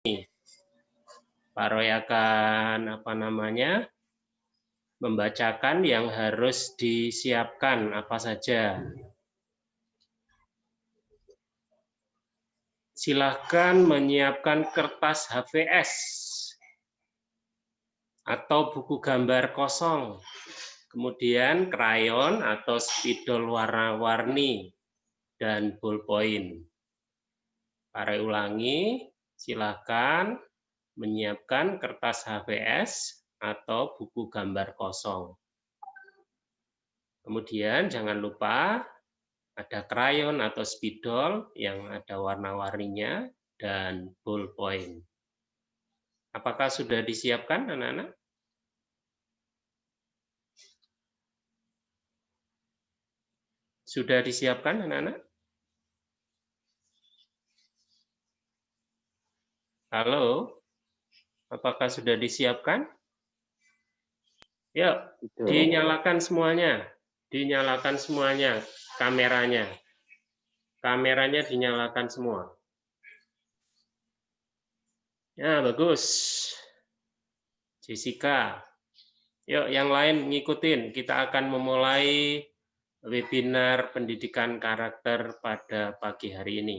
Pak Roy akan membacakan yang harus disiapkan apa saja. Silahkan menyiapkan kertas HVS atau buku gambar kosong, kemudian krayon atau spidol warna-warni, dan ballpoint. Pak Roy ulangi, silahkan menyiapkan kertas HVS atau buku gambar kosong. Kemudian jangan lupa ada krayon atau spidol yang ada warna-warninya dan ballpoint. Apakah sudah disiapkan anak-anak? Sudah disiapkan anak-anak? Halo? Apakah sudah disiapkan? Yuk, dinyalakan semuanya. Dinyalakan semuanya kameranya. Kameranya dinyalakan semua. Ya, bagus. Jessica. Yuk, yang lain ngikutin. Kita akan memulai webinar pendidikan karakter pada pagi hari ini.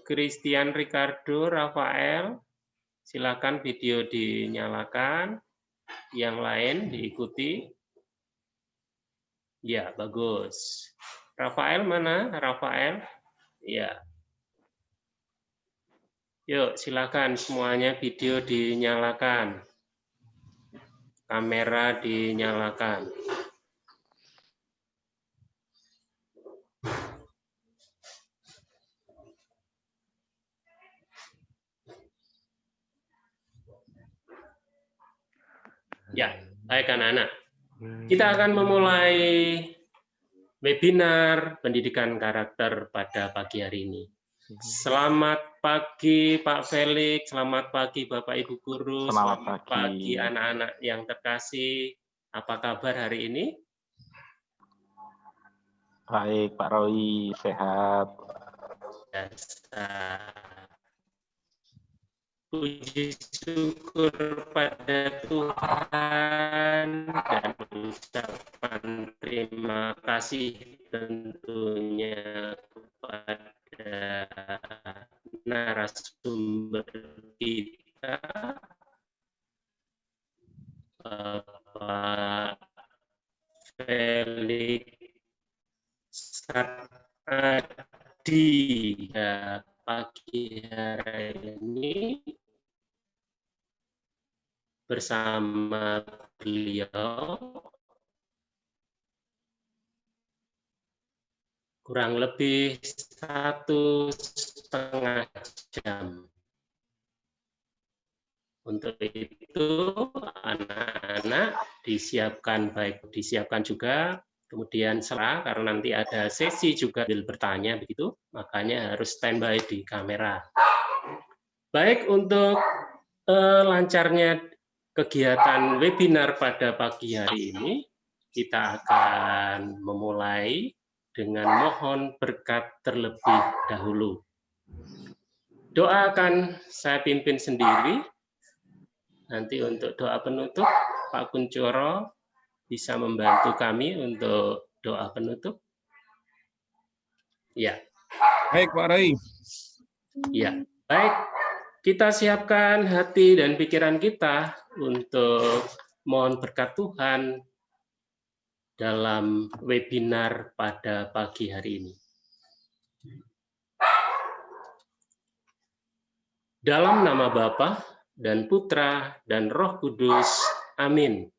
Christian Ricardo Rafael, silakan video dinyalakan. Yang lain diikuti. Ya, bagus. Rafael mana? Rafael? Ya. Yuk, silakan semuanya video dinyalakan. Kamera dinyalakan. Ya, baik anak-anak. Kita akan memulai webinar pendidikan karakter pada pagi hari ini. Selamat pagi Pak Felix, selamat pagi Bapak Ibu Guru, selamat pagi anak-anak yang terkasih. Apa kabar hari ini? Baik Pak Roy, sehat. Puji syukur pada Tuhan dan ucapan terima kasih tentunya kepada narasumber kita, Bapak Felix Saradi ya, pagi hari ini bersama beliau kurang lebih 1,5 jam. Untuk itu anak-anak disiapkan juga, kemudian karena nanti ada sesi juga bertanya begitu, makanya harus standby di kamera. Baik, untuk lancarnya kegiatan webinar pada pagi hari ini, kita akan memulai dengan mohon berkat terlebih dahulu. Doa akan saya pimpin sendiri. Nanti untuk doa penutup, Pak Kuncoro bisa membantu kami untuk doa penutup. Ya. Baik, Pak Roy. Ya, baik. Kita siapkan hati dan pikiran kita untuk mohon berkat Tuhan dalam webinar pada pagi hari ini. Dalam nama Bapa dan Putra dan Roh Kudus. Amin.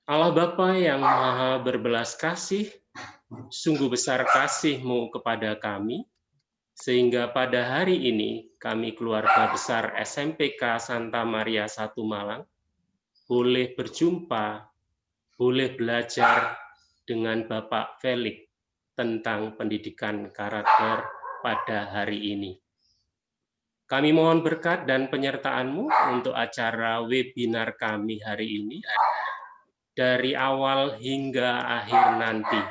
Allah Bapa yang Maha berbelas kasih, sungguh besar kasih-Mu kepada kami, sehingga pada hari ini kami keluarga besar SMPK Santa Maria I Malang boleh berjumpa, boleh belajar dengan Bapak Felix tentang pendidikan karakter pada hari ini. Kami mohon berkat dan penyertaan-Mu untuk acara webinar kami hari ini, dari awal hingga akhir nanti.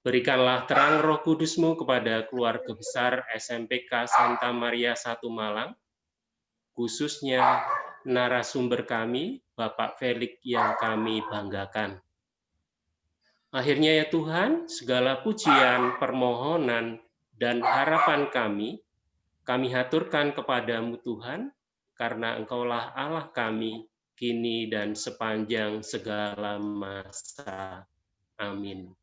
Berikanlah terang Roh Kudus-Mu kepada keluarga besar SMPK Santa Maria I Malang, khususnya narasumber kami, Bapak Felix yang kami banggakan. Akhirnya ya Tuhan, segala pujian, permohonan, dan harapan kami haturkan kepada-Mu Tuhan, karena Engkaulah Allah kami, kini dan sepanjang segala masa. Amin.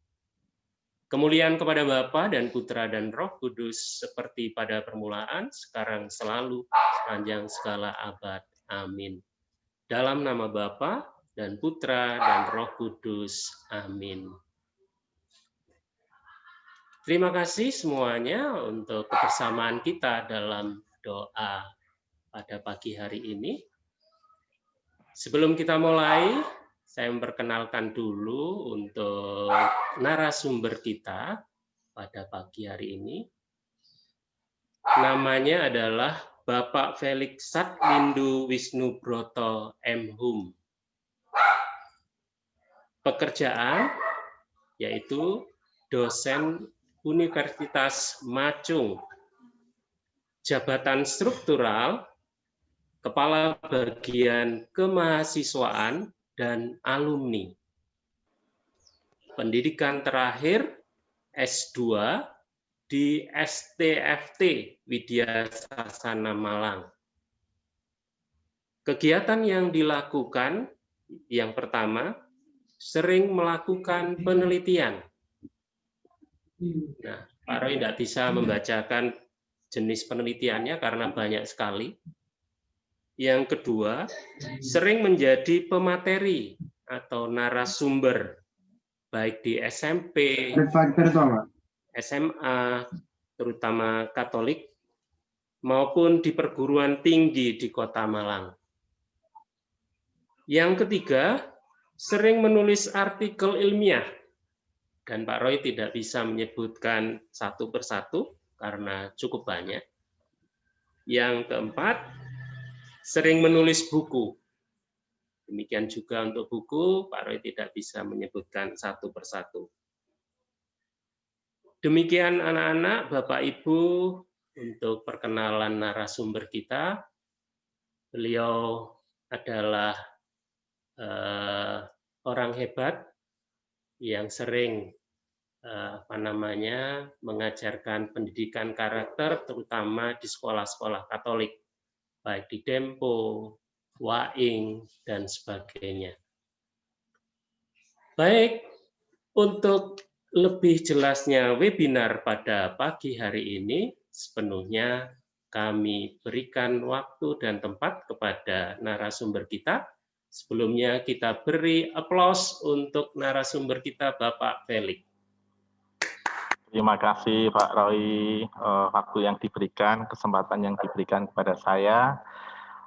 Kemuliaan kepada Bapa dan Putra dan Roh Kudus, seperti pada permulaan, sekarang selalu, sepanjang segala abad. Amin. Dalam nama Bapa dan Putra dan Roh Kudus. Amin. Terima kasih semuanya untuk kebersamaan kita dalam doa pada pagi hari ini. Sebelum kita mulai, saya memperkenalkan dulu untuk narasumber kita pada pagi hari ini. Namanya adalah Bapak Felix Satlindu Wisnubroto M.Hum. Pekerjaan yaitu dosen Universitas Macung. Jabatan struktural, Kepala Bagian Kemahasiswaan dan Alumni. Pendidikan terakhir S2 di STFT Widya Sasana Malang. Kegiatan yang dilakukan, yang pertama, sering melakukan penelitian. Nah, Pak Roy tidak bisa membacakan jenis penelitiannya karena banyak sekali. Yang kedua, sering menjadi pemateri atau narasumber, baik di SMP, SMA, terutama Katolik, maupun di perguruan tinggi di Kota Malang. Yang ketiga, sering menulis artikel ilmiah. Dan Pak Roy tidak bisa menyebutkan satu persatu karena cukup banyak. Yang keempat, sering menulis buku. Demikian juga untuk buku, Pak Roy tidak bisa menyebutkan satu persatu. Demikian anak-anak, Bapak Ibu, untuk perkenalan narasumber kita. Beliau adalah orang hebat yang sering mengajarkan pendidikan karakter, terutama di sekolah-sekolah Katolik, baik di Dempo, Waing, dan sebagainya. Baik, untuk lebih jelasnya webinar pada pagi hari ini, sepenuhnya kami berikan waktu dan tempat kepada narasumber kita. Sebelumnya kita beri aplaus untuk narasumber kita, Bapak Felix. Terima kasih Pak Roy, waktu yang diberikan, kesempatan yang diberikan kepada saya.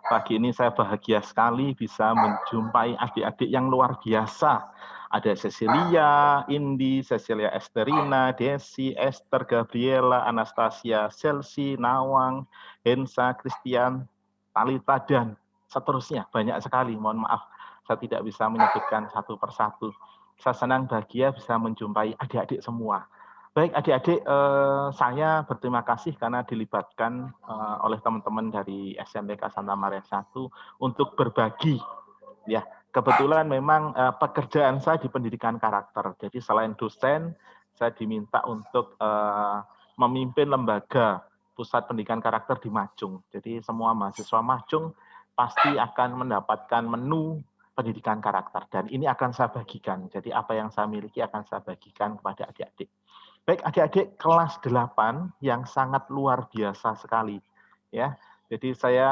Pagi ini saya bahagia sekali bisa menjumpai adik-adik yang luar biasa. Ada Cecilia, Indi, Cecilia Esterina, Desi, Esther, Gabriela, Anastasia, Chelsea, Nawang, Hensa, Christian, Talita, dan seterusnya. Banyak sekali, mohon maaf. Saya tidak bisa menyebutkan satu persatu. Saya senang bahagia bisa menjumpai adik-adik semua. Baik adik-adik, saya berterima kasih karena dilibatkan oleh teman-teman dari SMPK Santa Maria I untuk berbagi. Ya, kebetulan memang pekerjaan saya di pendidikan karakter. Jadi selain dosen, saya diminta untuk memimpin lembaga pusat pendidikan karakter di Macung. Jadi semua mahasiswa Macung pasti akan mendapatkan menu pendidikan karakter dan ini akan saya bagikan. Jadi apa yang saya miliki akan saya bagikan kepada adik-adik. Baik adik-adik kelas 8 yang sangat luar biasa sekali. Ya, jadi saya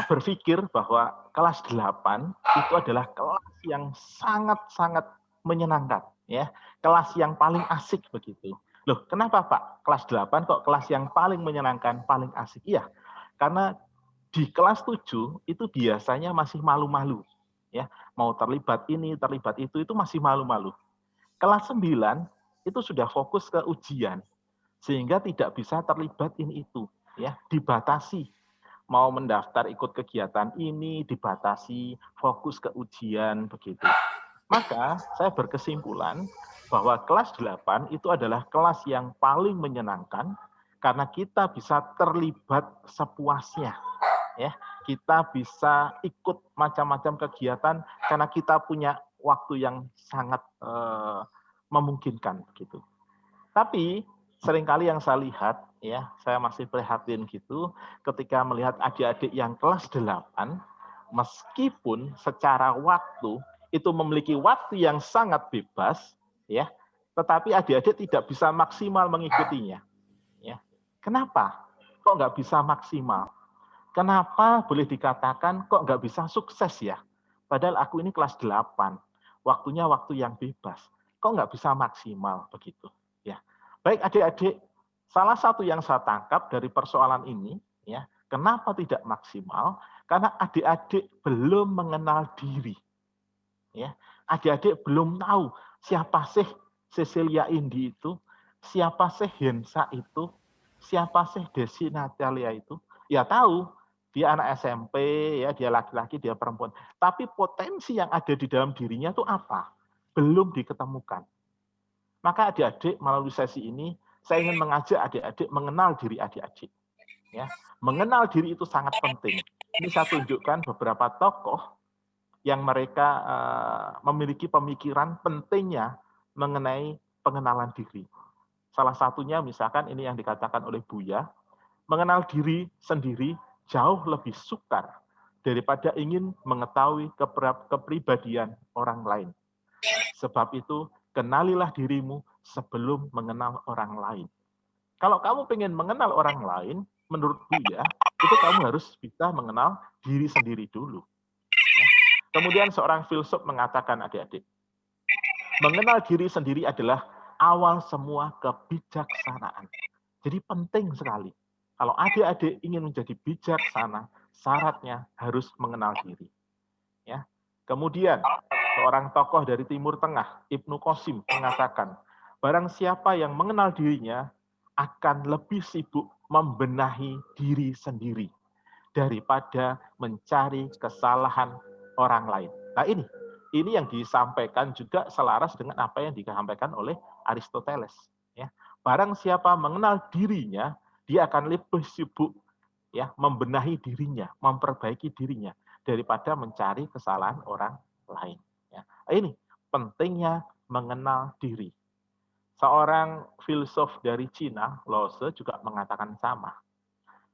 berpikir bahwa kelas 8 itu adalah kelas yang sangat-sangat menyenangkan, ya. Kelas yang paling asik begitu. Loh, kenapa Pak? Kelas 8 kok kelas yang paling menyenangkan, paling asik? Iya, karena di kelas 7 itu biasanya masih malu-malu, ya. Mau terlibat ini, terlibat itu masih malu-malu. Kelas 9 itu sudah fokus ke ujian, sehingga tidak bisa terlibat ini itu, ya, dibatasi. Mau mendaftar ikut kegiatan ini dibatasi, fokus ke ujian begitu. Maka saya berkesimpulan bahwa kelas 8 itu adalah kelas yang paling menyenangkan karena kita bisa terlibat sepuasnya. Ya, kita bisa ikut macam-macam kegiatan karena kita punya waktu yang sangat memungkinkan gitu. Tapi seringkali yang saya lihat, ya, saya masih prihatin gitu, ketika melihat adik-adik yang kelas 8, meskipun secara waktu itu memiliki waktu yang sangat bebas, ya, tetapi adik-adik tidak bisa maksimal mengikutinya. Ya. Kenapa? Kok nggak bisa maksimal? Kenapa boleh dikatakan kok nggak bisa sukses ya? Padahal aku ini kelas 8, waktunya waktu yang bebas. Kok nggak bisa maksimal begitu? Ya, baik adik-adik, salah satu yang saya tangkap dari persoalan ini, ya, kenapa tidak maksimal? Karena adik-adik belum mengenal diri. Ya, adik-adik belum tahu siapa sih Cecilia Indi itu, siapa sih Hensa itu, siapa sih Desi Natalia itu. Ya tahu, dia anak SMP, ya dia laki-laki, dia perempuan. Tapi potensi yang ada di dalam dirinya itu apa? Belum diketemukan. Maka adik-adik melalui sesi ini, saya ingin mengajak adik-adik mengenal diri adik-adik. Ya, mengenal diri itu sangat penting. Ini saya tunjukkan beberapa tokoh yang mereka memiliki pemikiran pentingnya mengenai pengenalan diri. Salah satunya misalkan ini yang dikatakan oleh Buya, mengenal diri sendiri jauh lebih sukar daripada ingin mengetahui kepribadian orang lain. Sebab itu, kenalilah dirimu sebelum mengenal orang lain. Kalau kamu ingin mengenal orang lain, menurut Buya, itu kamu harus bisa mengenal diri sendiri dulu. Kemudian seorang filsuf mengatakan adik-adik, mengenal diri sendiri adalah awal semua kebijaksanaan. Jadi penting sekali. Kalau adik-adik ingin menjadi bijaksana, syaratnya harus mengenal diri. Ya. Kemudian seorang tokoh dari Timur Tengah, Ibnu Qasim, mengatakan, barang siapa yang mengenal dirinya akan lebih sibuk membenahi diri sendiri daripada mencari kesalahan orang lain. Nah ini yang disampaikan juga selaras dengan apa yang disampaikan oleh Aristoteles. Ya. Barang siapa mengenal dirinya, dia akan lebih sibuk ya membenahi dirinya, memperbaiki dirinya daripada mencari kesalahan orang lain. Ya. Ini pentingnya mengenal diri. Seorang filsuf dari Cina, Lao Tzu, juga mengatakan sama.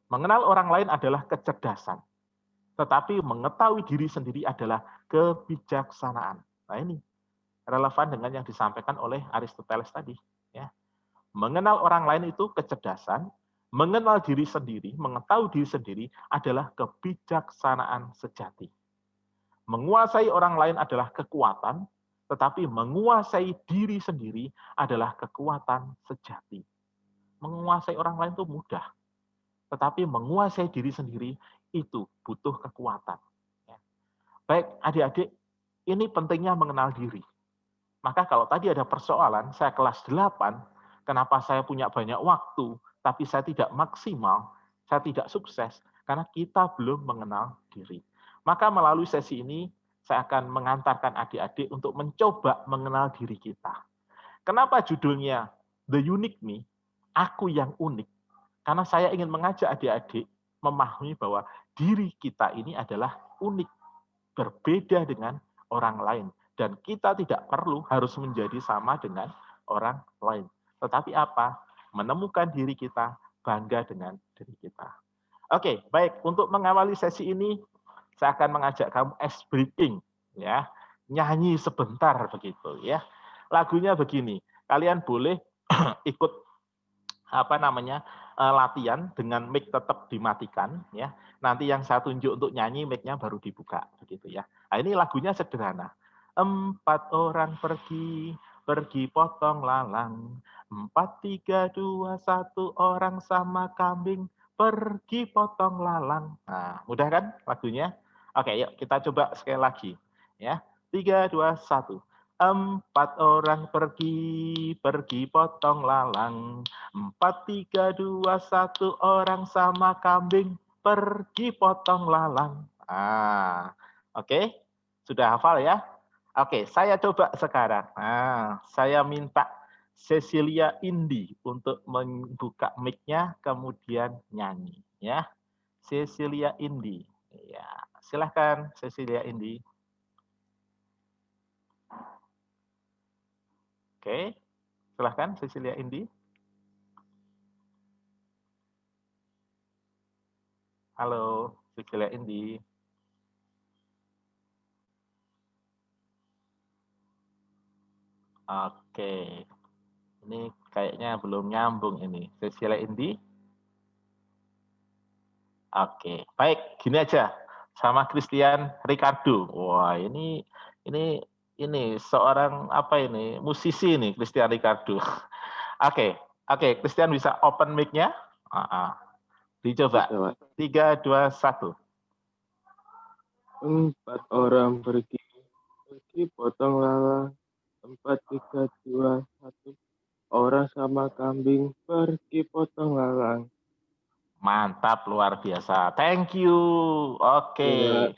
Mengenal orang lain adalah kecerdasan, tetapi mengetahui diri sendiri adalah kebijaksanaan. Nah ini relevan dengan yang disampaikan oleh Aristoteles tadi. Ya. Mengenal orang lain itu kecerdasan, mengenal diri sendiri, mengetahui diri sendiri adalah kebijaksanaan sejati. Menguasai orang lain adalah kekuatan, tetapi menguasai diri sendiri adalah kekuatan sejati. Menguasai orang lain itu mudah, tetapi menguasai diri sendiri itu butuh kekuatan. Baik, adik-adik, ini pentingnya mengenal diri. Maka kalau tadi ada persoalan, saya kelas 8, kenapa saya punya banyak waktu, tapi saya tidak maksimal, saya tidak sukses, karena kita belum mengenal diri. Maka melalui sesi ini, saya akan mengantarkan adik-adik untuk mencoba mengenal diri kita. Kenapa judulnya The Unique Me, Aku yang Unik? Karena saya ingin mengajak adik-adik memahami bahwa diri kita ini adalah unik, berbeda dengan orang lain. Dan kita tidak perlu harus menjadi sama dengan orang lain. Tetapi apa? Menemukan diri kita, bangga dengan diri kita. Oke, baik. Untuk mengawali sesi ini, saya akan mengajak kamu ice breaking, ya, nyanyi sebentar begitu, ya. Lagunya begini. kalian boleh ikut latihan dengan mic tetap dimatikan ya. Nanti yang saya tunjuk untuk nyanyi mic-nya baru dibuka begitu ya. Nah, ini lagunya sederhana. 4 orang pergi potong lalang. 4, 3, 2, 1 orang sama kambing pergi potong lalang. Nah, mudah kan lagunya? Oke, yuk kita coba sekali lagi ya. 3, 2, 1. 4 orang pergi potong lalang. 4, 3, 2, 1 orang sama kambing pergi potong lalang. Oke. Sudah hafal ya? Oke, saya coba sekarang. Saya minta Cecilia Indi untuk membuka mic-nya kemudian nyanyi ya. Cecilia Indi. Ya, silahkan Cecilia Indi. Oke, silahkan Cecilia Indi. Halo, Cecilia Indi. Oke, ini kayaknya belum nyambung ini. Cecilia Indi. Oke, baik, gini aja. Sama Christian Ricardo. Wah, ini seorang musisi ini Christian Ricardo. Oke, Christian bisa open mic-nya? Dicoba. 3, 2, 1. 4 orang pergi potong lalang. 4, 3, 2, 1 orang sama kambing pergi potong lalang. Mantap, luar biasa. Thank you. Oke.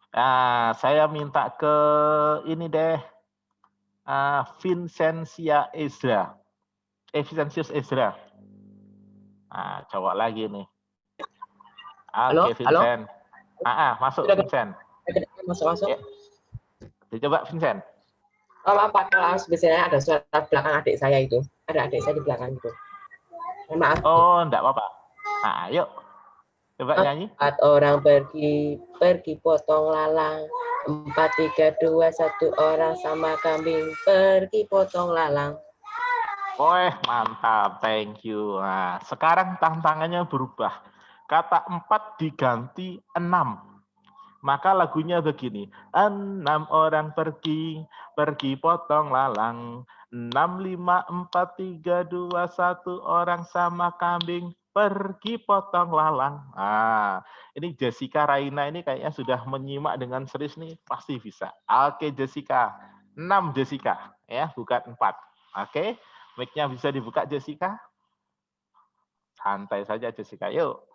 Nah, saya minta ke ini deh. Vincentia Ezra. Vincentius Ezra. Nah, coba lagi nih. Oke, Vincent. Masuk Vincent. Masuk. Ya. Dicoba Vincent. Oh, maaf Pak, kelas biasanya ada suara belakang adik saya itu. Ada adik saya di belakang itu. Maaf. Oh, enggak apa-apa. Ayo. Coba nyanyi. 4 orang pergi potong lalang. 4, 3, 2, 1 orang sama kambing pergi potong lalang. Wah, mantap. Thank you. Nah, sekarang tantangannya berubah. Kata 4 diganti 6. Maka lagunya begini. 6 orang pergi potong lalang. 6, 5, 4, 3, 2, 1 orang sama kambing pergi potong lalang. Ini Jessica Raina ini kayaknya sudah menyimak dengan serius nih, pasti bisa. Oke, Jessica. 6 Jessica ya, bukan 4. Oke. Mic-nya bisa dibuka Jessica? Santai saja Jessica, yuk.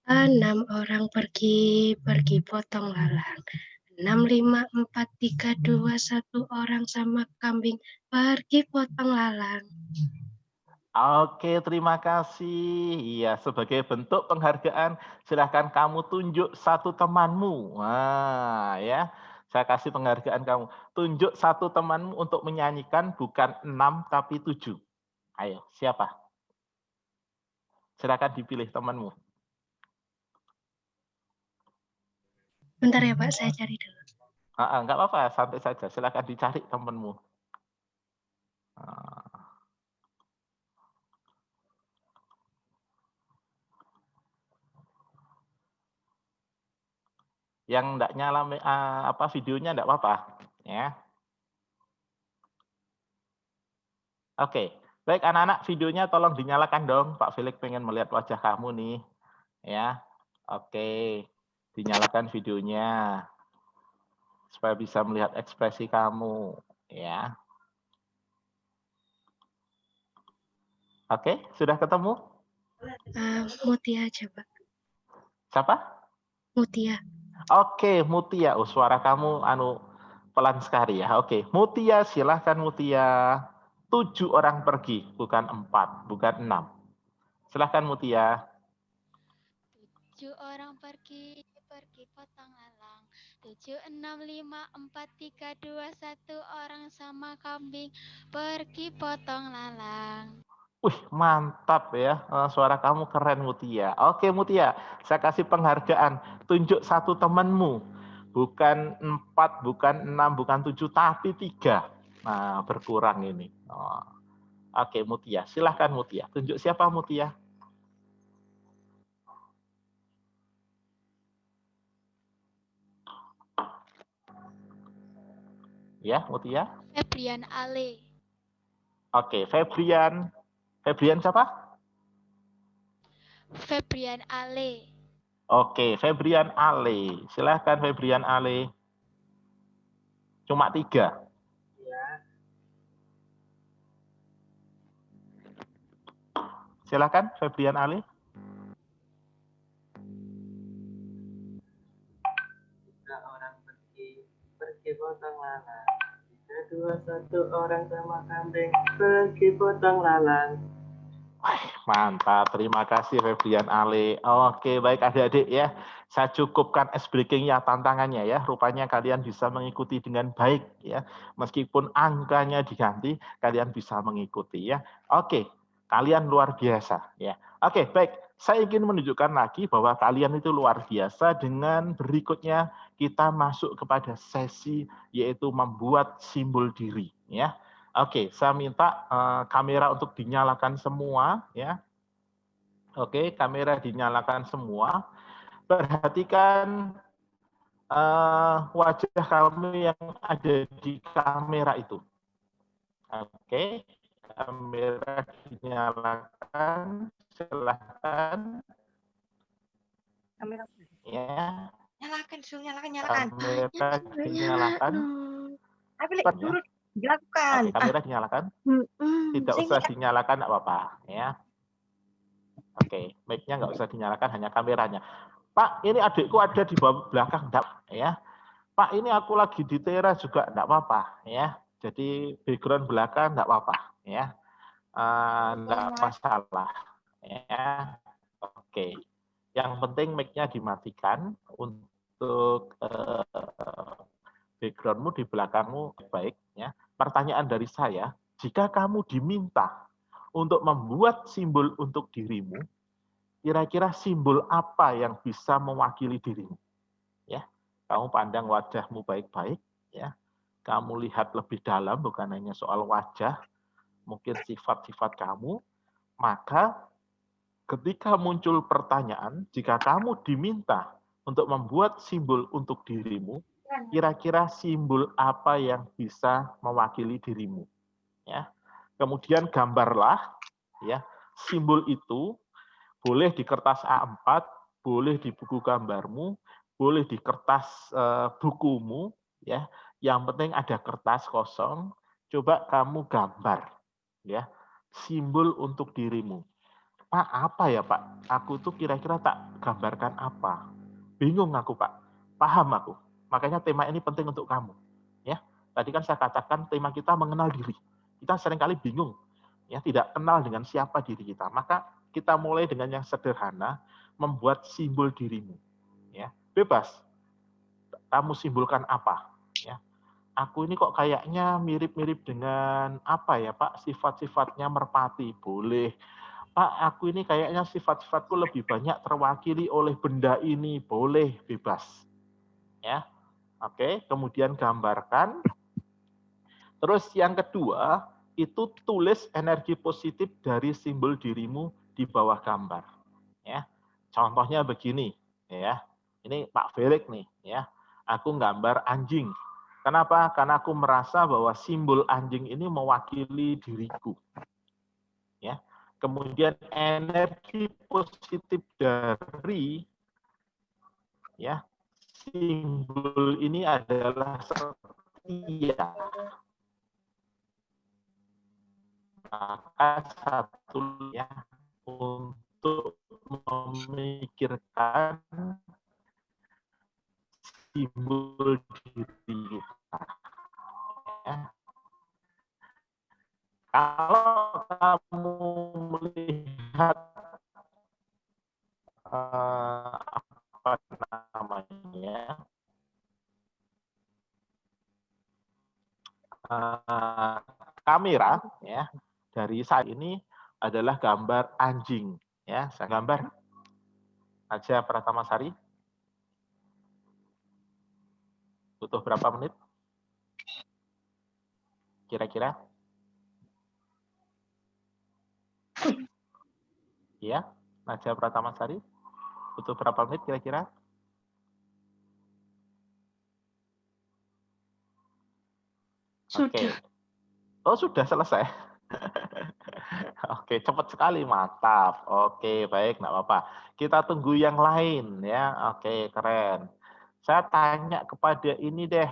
6 orang pergi potong lalang. 6, 5, 4, 3, 2, 1 orang sama kambing pergi potong lalang. Oke, terima kasih. Iya, sebagai bentuk penghargaan, silahkan kamu tunjuk satu temanmu. Ya, saya kasih penghargaan kamu. Tunjuk satu temanmu untuk menyanyikan bukan 6 tapi 7. Ayo, siapa? Silakan dipilih temanmu. Bentar ya Pak, saya cari dulu. Enggak apa-apa, santai saja. Silakan dicari temanmu. Yang enggak nyala videonya enggak apa-apa, ya. Oke, baik anak-anak, videonya tolong dinyalakan dong. Pak Felix pengen melihat wajah kamu nih, ya. Oke, dinyalakan videonya supaya bisa melihat ekspresi kamu, ya. Oke, sudah ketemu? Mutia aja Pak. Siapa? Mutia. Oke, Mutia. Oh, suara kamu pelan sekali ya. Oke, Mutia, silahkan Mutia. 7 orang pergi, bukan 4, bukan 6. Silahkan Mutia. 7 orang pergi potong lalang. 7, 6, 5, 4, 3, 2, 1 orang sama kambing pergi potong lalang. Wih, mantap ya. Suara kamu keren Mutia. Oke Mutia, saya kasih penghargaan. Tunjuk satu temanmu. Bukan 4, bukan 6, bukan 7, tapi 3. Nah, berkurang ini. Oh. Oke, Mutia. Silahkan Mutia. Tunjuk siapa Mutia? Ya, Mutia. Febrian Ale. Oke, Febrian. Febrian siapa? Febrian Ale. Oke, Febrian Ale. Silahkan Febrian Ale. Cuma 3. Silahkan Febrian Ale. Orang pergi potong lalang. 3, 2, 1 orang sama kambing pergi potong lalang. Wah, mantap, terima kasih Febrian Ale. Oke, baik adik-adik ya. Saya cukupkan ice breaking-nya, tantangannya ya. Rupanya kalian bisa mengikuti dengan baik ya. Meskipun angkanya diganti, kalian bisa mengikuti ya. Oke, kalian luar biasa ya. Oke, baik. Saya ingin menunjukkan lagi bahwa kalian itu luar biasa. Dengan berikutnya kita masuk kepada sesi yaitu membuat simbol diri ya. Oke, saya minta kamera untuk dinyalakan semua ya. Oke, kamera dinyalakan semua. Perhatikan wajah kamu yang ada di kamera itu. Oke, kamera dinyalakan. Silahkan. Kamera. Ya. Nyalakan. Kamera dinyalakan. Turut dilakukan. Oke, kamera dinyalakan. Tidak usah dinyalakan, enggak apa-apa ya. Oke, mic-nya nggak usah dinyalakan, hanya kameranya. Pak, ini adikku ada di belakang, enggak ya. Pak, ini aku lagi di teras juga, enggak apa-apa ya. Jadi background belakang enggak apa-apa ya. Enggak masalah ya. Oke. Yang penting mic-nya dimatikan untuk background-mu di belakangmu baik ya. Pertanyaan dari saya, jika kamu diminta untuk membuat simbol untuk dirimu, kira-kira simbol apa yang bisa mewakili dirimu? Ya, kamu pandang wajahmu baik-baik, ya. Kamu lihat lebih dalam, bukan hanya soal wajah, mungkin sifat-sifat kamu. Maka ketika muncul pertanyaan, jika kamu diminta untuk membuat simbol untuk dirimu, kira-kira simbol apa yang bisa mewakili dirimu? Ya. Kemudian gambarlah ya simbol itu, boleh di kertas A4, boleh di buku gambarmu, boleh di kertas bukumu ya. Yang penting ada kertas kosong, coba kamu gambar ya simbol untuk dirimu. Pak, apa ya Pak? Aku tuh kira-kira tak gambarkan apa? Bingung aku Pak. Paham aku. Makanya tema ini penting untuk kamu. Ya, tadi kan saya katakan tema kita mengenal diri. Kita seringkali bingung, ya tidak kenal dengan siapa diri kita. Maka kita mulai dengan yang sederhana, membuat simbol dirimu. Ya, bebas. Kamu simbolkan apa? Ya, aku ini kok kayaknya mirip-mirip dengan apa ya Pak? Sifat-sifatnya merpati, boleh. Pak, aku ini kayaknya sifat-sifatku lebih banyak terwakili oleh benda ini, boleh, bebas. Ya, oke. Kemudian gambarkan. Terus yang kedua, itu tulis energi positif dari simbol dirimu di bawah gambar. Ya, contohnya begini, ya. Ini Pak Felix nih, ya. Aku gambar anjing. Kenapa? Karena aku merasa bahwa simbol anjing ini mewakili diriku. Ya. Kemudian energi positif dari ya simbol ini adalah setia. Maka satunya untuk memikirkan simbol diri kita. Ya. Kalau kamu melihat apa namanya kamera ya dari saya ini adalah gambar anjing ya, saya gambar aja Pratamasari. Butuh berapa menit? Kira-kira? Ya, Naja Pratamasari. Butuh berapa menit kira-kira? Oke. Oh, sudah selesai. Oke, cepat sekali, mantap. Oke, baik, enggak apa-apa. Kita tunggu yang lain ya. Oke, keren. Saya tanya kepada ini deh.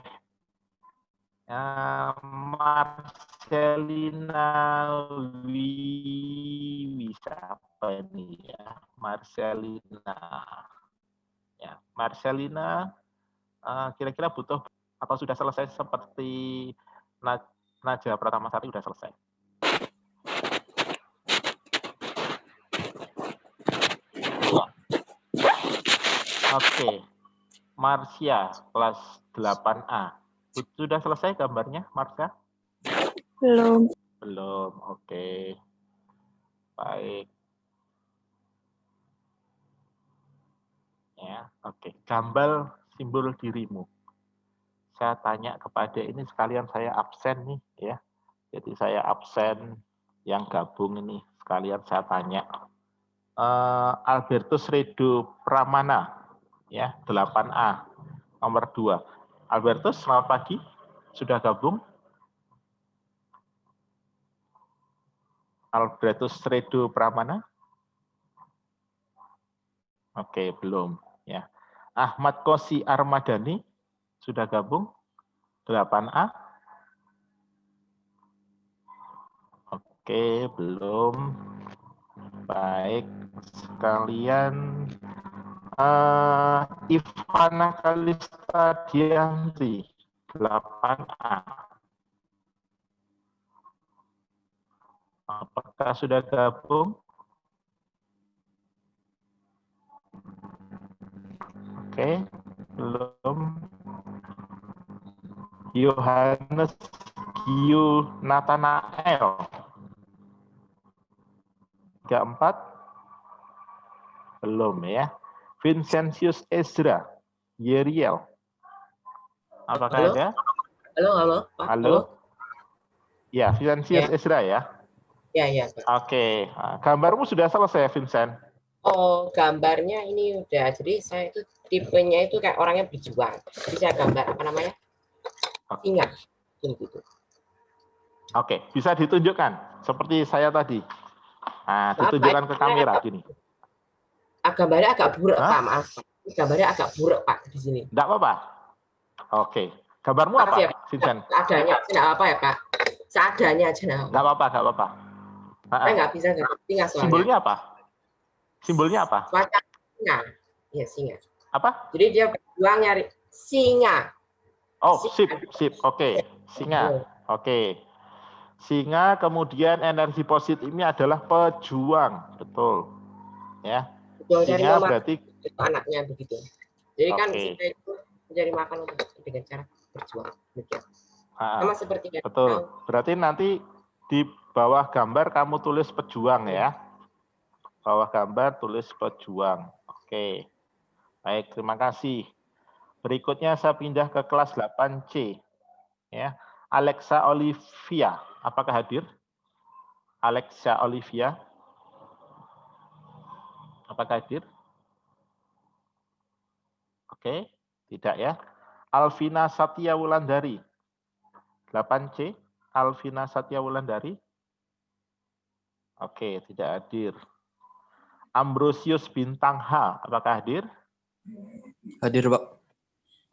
Marcelina siapa ini ya? Marcelina. Ya, Marcelina kira-kira butuh atau sudah selesai seperti Naja Pratamasari sudah selesai? Oke. Marsha kelas 8A. Sudah selesai gambarnya, Marsha? Belum. Belum. Oke. Baik. Ya, oke. Gambar simbol dirimu. Saya tanya kepada ini sekalian saya absen nih ya. Jadi saya absen yang gabung ini sekalian saya tanya. Albertus Redo Pramana ya, 8A nomor 2. Albertus, selamat pagi. Sudah gabung? Albertus Redo Pramana? Oke, belum ya. Ahmad Kosi Armadani sudah gabung? 8A? Oke, belum. Baik, sekalian Ivana Kalista Dianti 8A. Apakah sudah gabung? Oke, belum. Yohanes Giu Nathanael 34 belum ya. Vincentius Ezra Yeriel, apakah ada? Halo. Halo. Ya, Vincentius Ezra ya. Ya. Oke, gambarmu sudah selesai, Vincent? Oh, gambarnya ini udah. Jadi saya itu tipenya itu kayak orangnya berjuang. Jadi saya gambar apa namanya? Singa. Gitu. Oke, bisa ditunjukkan seperti saya tadi. Nah, ditunjukkan ke kamera gini. Gambarnya agak buruk, Pak. Maaf. Gambarnya agak buruk, Pak, di sini. Enggak apa-apa. Oke. Gambarmu apa, ya, Vincent? Seadanya, tidak apa ya, Pak. Seadanya aja. Enggak apa-apa. Saya nggak bisa singa soalnya. Simbolnya apa? Simbolnya apa? Semacam singa. Iya, singa. Apa? Jadi dia berjuang nyari singa. Oh, sip. Oke. Singa. Oke. Singa, kemudian energi positifnya adalah pejuang. Betul. Ya. Singa berarti itu anaknya begitu. Jadi kan singa itu mencari makan dengan cara berjuang. Sama seperti betul. Berarti nanti di bawah gambar kamu tulis pejuang ya. Bawah gambar tulis pejuang. Oke. Baik, terima kasih. Berikutnya saya pindah ke kelas 8C. Ya. Alexa Olivia, apakah hadir? Alexa Olivia. Apakah hadir? Oke, tidak ya. Alvina Satya Wulandari. 8C, Alvina Satya Wulandari. Oke, tidak hadir. Ambrosius Bintang H, apakah hadir? Hadir, Pak.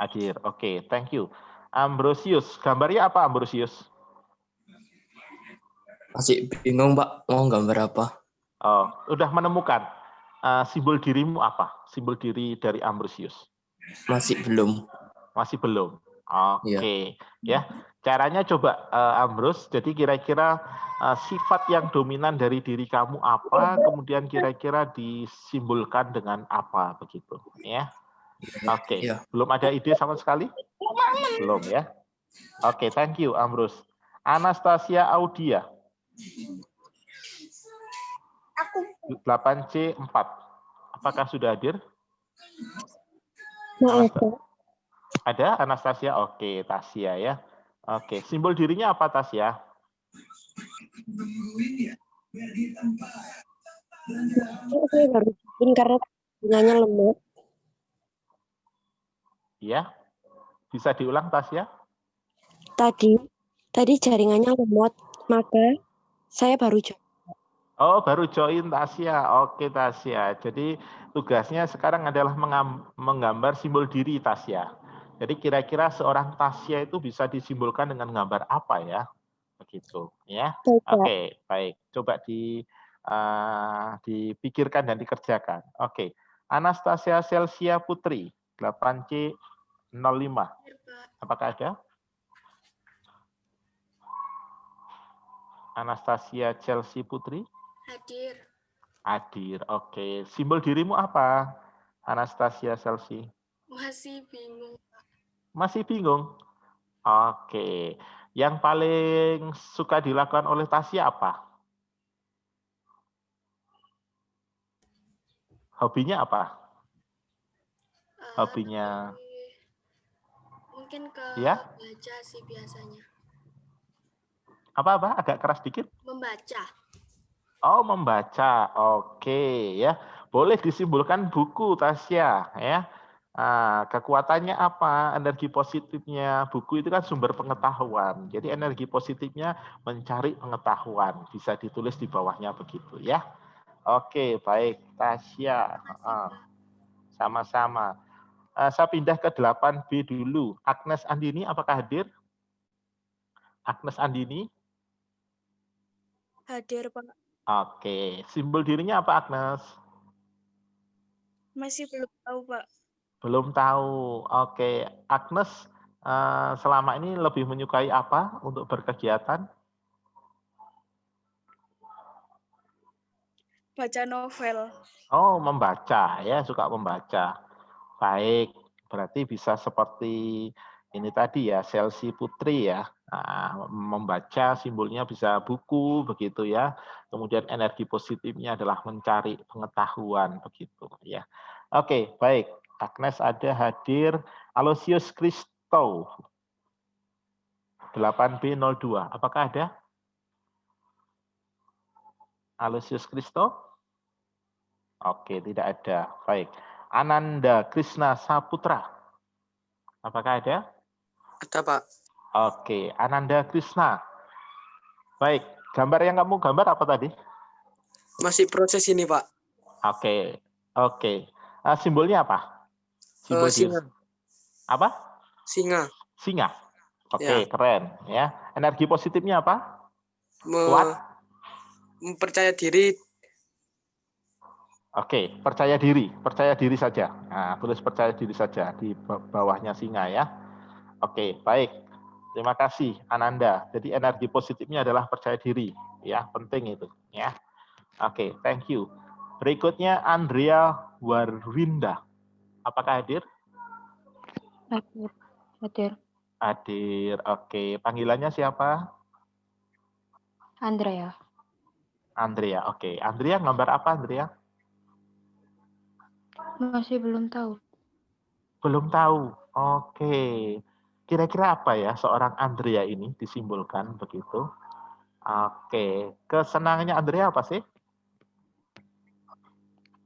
Hadir, oke, thank you. Ambrosius, gambarnya apa Ambrosius? Masih bingung, Pak, mau gambar apa? Oh, udah menemukan. Simbol dirimu apa? Simbol diri dari Ambrosius? Masih belum. Masih belum. Oke, ya. Caranya coba Ambrus. Jadi kira-kira sifat yang dominan dari diri kamu apa? Kemudian kira-kira disimbolkan dengan apa begitu, ya? Oke. Belum ada ide sama sekali? Belum ya. Oke, thank you Ambrus. Anastasia Audia. 8C 4. Apakah sudah hadir? Ada Anastasia? Oke, Tasia ya. Oke, simbol dirinya apa, Tasya? Saya baru bikin karena jaringannya lemot. Ya, bisa diulang, Tasya? Tadi jaringannya lemot, maka saya baru join. Oh, baru join Tasya. Oke, Tasya. Jadi tugasnya sekarang adalah menggambar simbol diri Tasya. Jadi kira-kira seorang Tasya itu bisa disimbolkan dengan gambar apa ya? Begitu, ya. Oke, baik. Coba dipikirkan dan dikerjakan. Oke. Anastasia Celsia Putri, 8C05. Apakah ada? Anastasia Chelsea Putri? Hadir. Hadir, oke. Simbol dirimu apa, Anastasia Chelsea? Masih bingung. Masih bingung? Oke. Yang paling suka dilakukan oleh Tasya apa? Hobinya apa? Hobinya? Mungkin ke ya? baca sih biasanya. Apa-apa? Agak keras dikit? Membaca. Oh, membaca. Oke, ya. Boleh disimbolkan buku, Tasya, ya. Nah, kekuatannya apa? Energi positifnya buku itu kan sumber pengetahuan. Jadi energi positifnya mencari pengetahuan. Bisa ditulis di bawahnya begitu, ya. Oke, baik, Tasya. Sama-sama. Saya pindah ke 8B dulu. Agnes Andini, apakah hadir? Agnes Andini? Hadir, Pak. Oke, simbol dirinya apa, Agnes? Masih belum tahu, Pak. Belum tahu. Oke, Agnes selama ini lebih menyukai apa untuk berkegiatan? Baca novel. Oh, membaca ya, suka membaca. Baik, berarti bisa seperti ini tadi ya, Chelsea Putri ya. Nah, membaca simbolnya bisa buku begitu ya. Kemudian energi positifnya adalah mencari pengetahuan begitu ya. Oke, baik. Agnes ada hadir. Aloysius Christo 8B02. Apakah ada? Aloysius Christo? Oke, tidak ada. Baik. Ananda Krishna Saputra. Apakah ada? Ada, Pak. Oke, Ananda Krishna. Baik, gambar yang kamu gambar apa tadi? Masih proses ini, Pak. Oke, oke. Simbolnya apa? Simbol Singa. Apa? Singa. Singa. Oke, Ya. keren ya. Energi positifnya apa? Kuat. Mempercaya diri. Oke, percaya diri saja. Nah, tulis percaya diri saja di bawahnya singa ya. Oke, baik. Terima kasih Ananda. Jadi energi positifnya adalah percaya diri, ya, penting itu, ya. Oke, thank you. Berikutnya Andrea Warwinda. Apakah hadir? Hadir. Hadir. Oke, panggilannya siapa? Andrea. Andrea. Oke, Andrea gambar apa, Andrea? Masih belum tahu. Belum tahu. Oke. Kira-kira apa ya seorang Andrea ini disimbolkan begitu? Oke. Kesenangannya Andrea apa sih?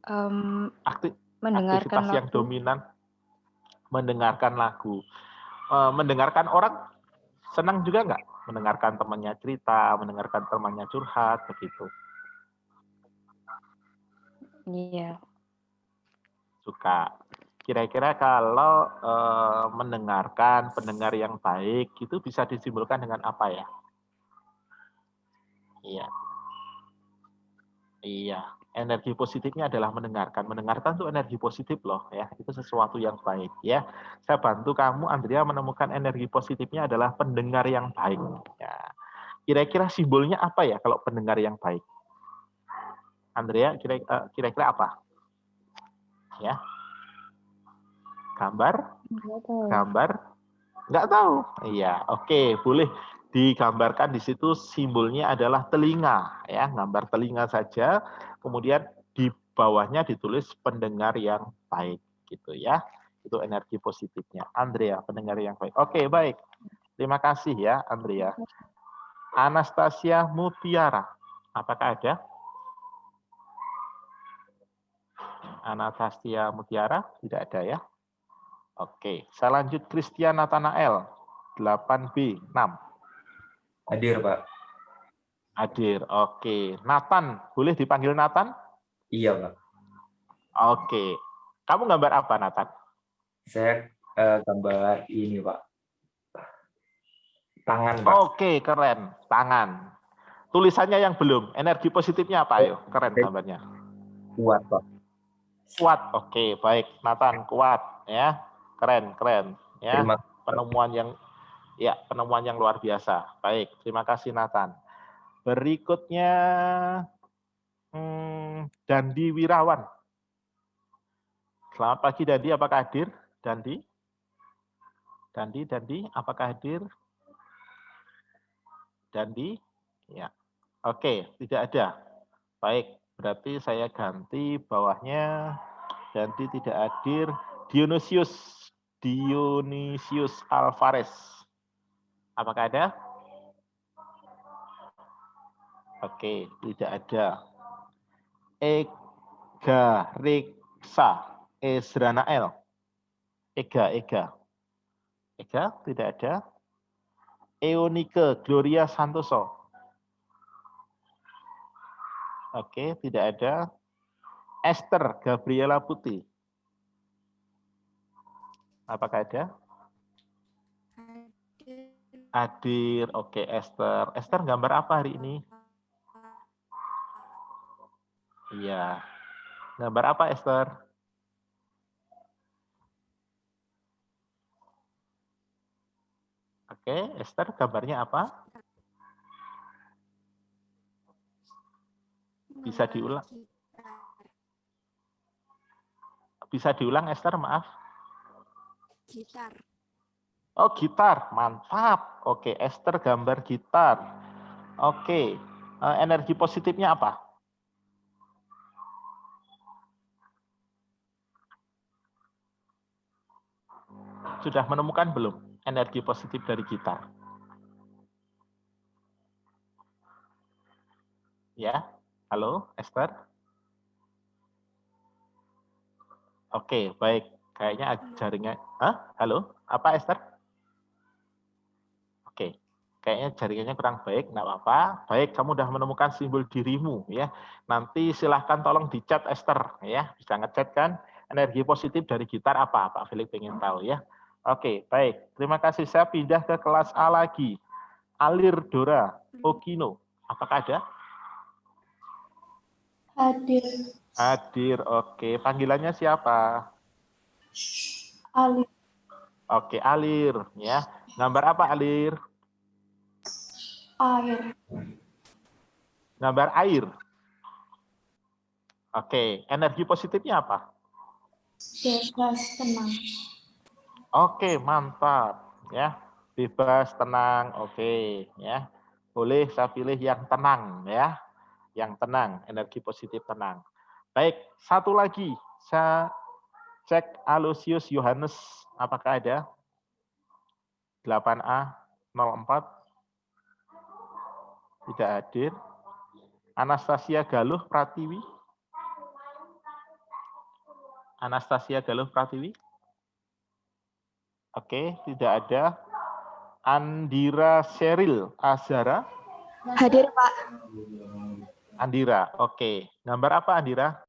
Mendengarkan aktivitas lagu. yang dominan. Mendengarkan lagu. Mendengarkan orang senang juga nggak? Mendengarkan temannya cerita, mendengarkan temannya curhat, begitu. Iya. Suka. Kira-kira kalau mendengarkan pendengar yang baik itu bisa disimbolkan dengan apa ya? Iya. Iya. Energi positifnya adalah mendengarkan. Mendengarkan itu energi positif loh ya. Itu sesuatu yang baik ya. Saya bantu kamu Andrea menemukan energi positifnya adalah pendengar yang baik. Ya. Kira-kira simbolnya apa ya kalau pendengar yang baik? Andrea kira-kira apa? Ya. Gambar? Gambar? Nggak tahu. Iya, oke, boleh digambarkan di situ simbolnya adalah telinga, ya, gambar telinga saja. Kemudian di bawahnya ditulis pendengar yang baik, gitu ya. Itu energi positifnya. Andrea, pendengar yang baik. Oke, baik. Terima kasih ya, Andrea. Anastasia Mutiara, apakah ada? Anastasia Mutiara, tidak ada ya? Oke, saya lanjut Christian Nathanael, 8B, 6. Hadir, Pak. Hadir, oke. Nathan, boleh dipanggil Nathan? Iya, Pak. Oke. Kamu gambar apa, Nathan? Saya gambar ini, Pak. Tangan, Pak. Oke, keren. Tangan. Tulisannya yang belum. Energi positifnya apa, ayo? Keren gambarnya. Kuat, Pak. Kuat. Oke, baik. Nathan, kuat ya. Keren, keren ya. Penemuan yang luar biasa. Baik, terima kasih Nathan. Berikutnya Dandi Wirawan. Selamat pagi Dandi, apakah hadir? Dandi, apakah hadir? Dandi, ya. Oke, tidak ada. Baik, berarti saya ganti bawahnya. Dandi tidak hadir. Dionysius Alvarez. Apakah ada? Oke, tidak ada. Ega Reksa Ezranael. Ega, tidak ada. Eonike Gloria Santoso. Oke, tidak ada. Esther Gabriela Putih. Apakah ada? Hadir. Oke, Esther. Esther gambar apa hari ini? Iya. Gambar apa, Esther? Oke, Esther gambarnya apa? Bisa diulang? Bisa diulang, Esther, maaf. Gitar. Oh, gitar. Mantap. Oke, Esther gambar gitar. Oke. Energi positifnya apa? Sudah menemukan belum energi positif dari gitar? Ya, halo Esther. Oke, baik. Kayaknya jaringan. Halo, apa Esther? Oke, kayaknya jaringannya kurang baik, nggak apa-apa. Baik, kamu sudah menemukan simbol dirimu ya. Nanti silahkan tolong di chat Esther ya. Bisa ngechat kan? Energi positif dari gitar apa? Pak Felix pengen tahu ya. Oke, baik. Terima kasih. Saya pindah ke kelas A lagi. Alir Dora Okino. Apakah ada? Hadir. Hadir. Oke. Panggilannya siapa? Alir. Oke, Alir. Ya. Gambar apa, Alir? Air. Gambar air. Oke. Energi positifnya apa? Bebas, tenang. Oke, mantap ya. Bebas, tenang. Oke, ya. Boleh saya pilih yang tenang ya. Yang tenang, energi positif tenang. Baik, satu lagi. Saya cek Aloysius Yohanes, apakah ada? 8A 04. Tidak hadir. Anastasia Galuh Pratiwi. Anastasia Galuh Pratiwi. Oke, tidak ada. Andira Sheryl Azhara. Hadir, Pak. Andira, oke. Gambar apa, Andira?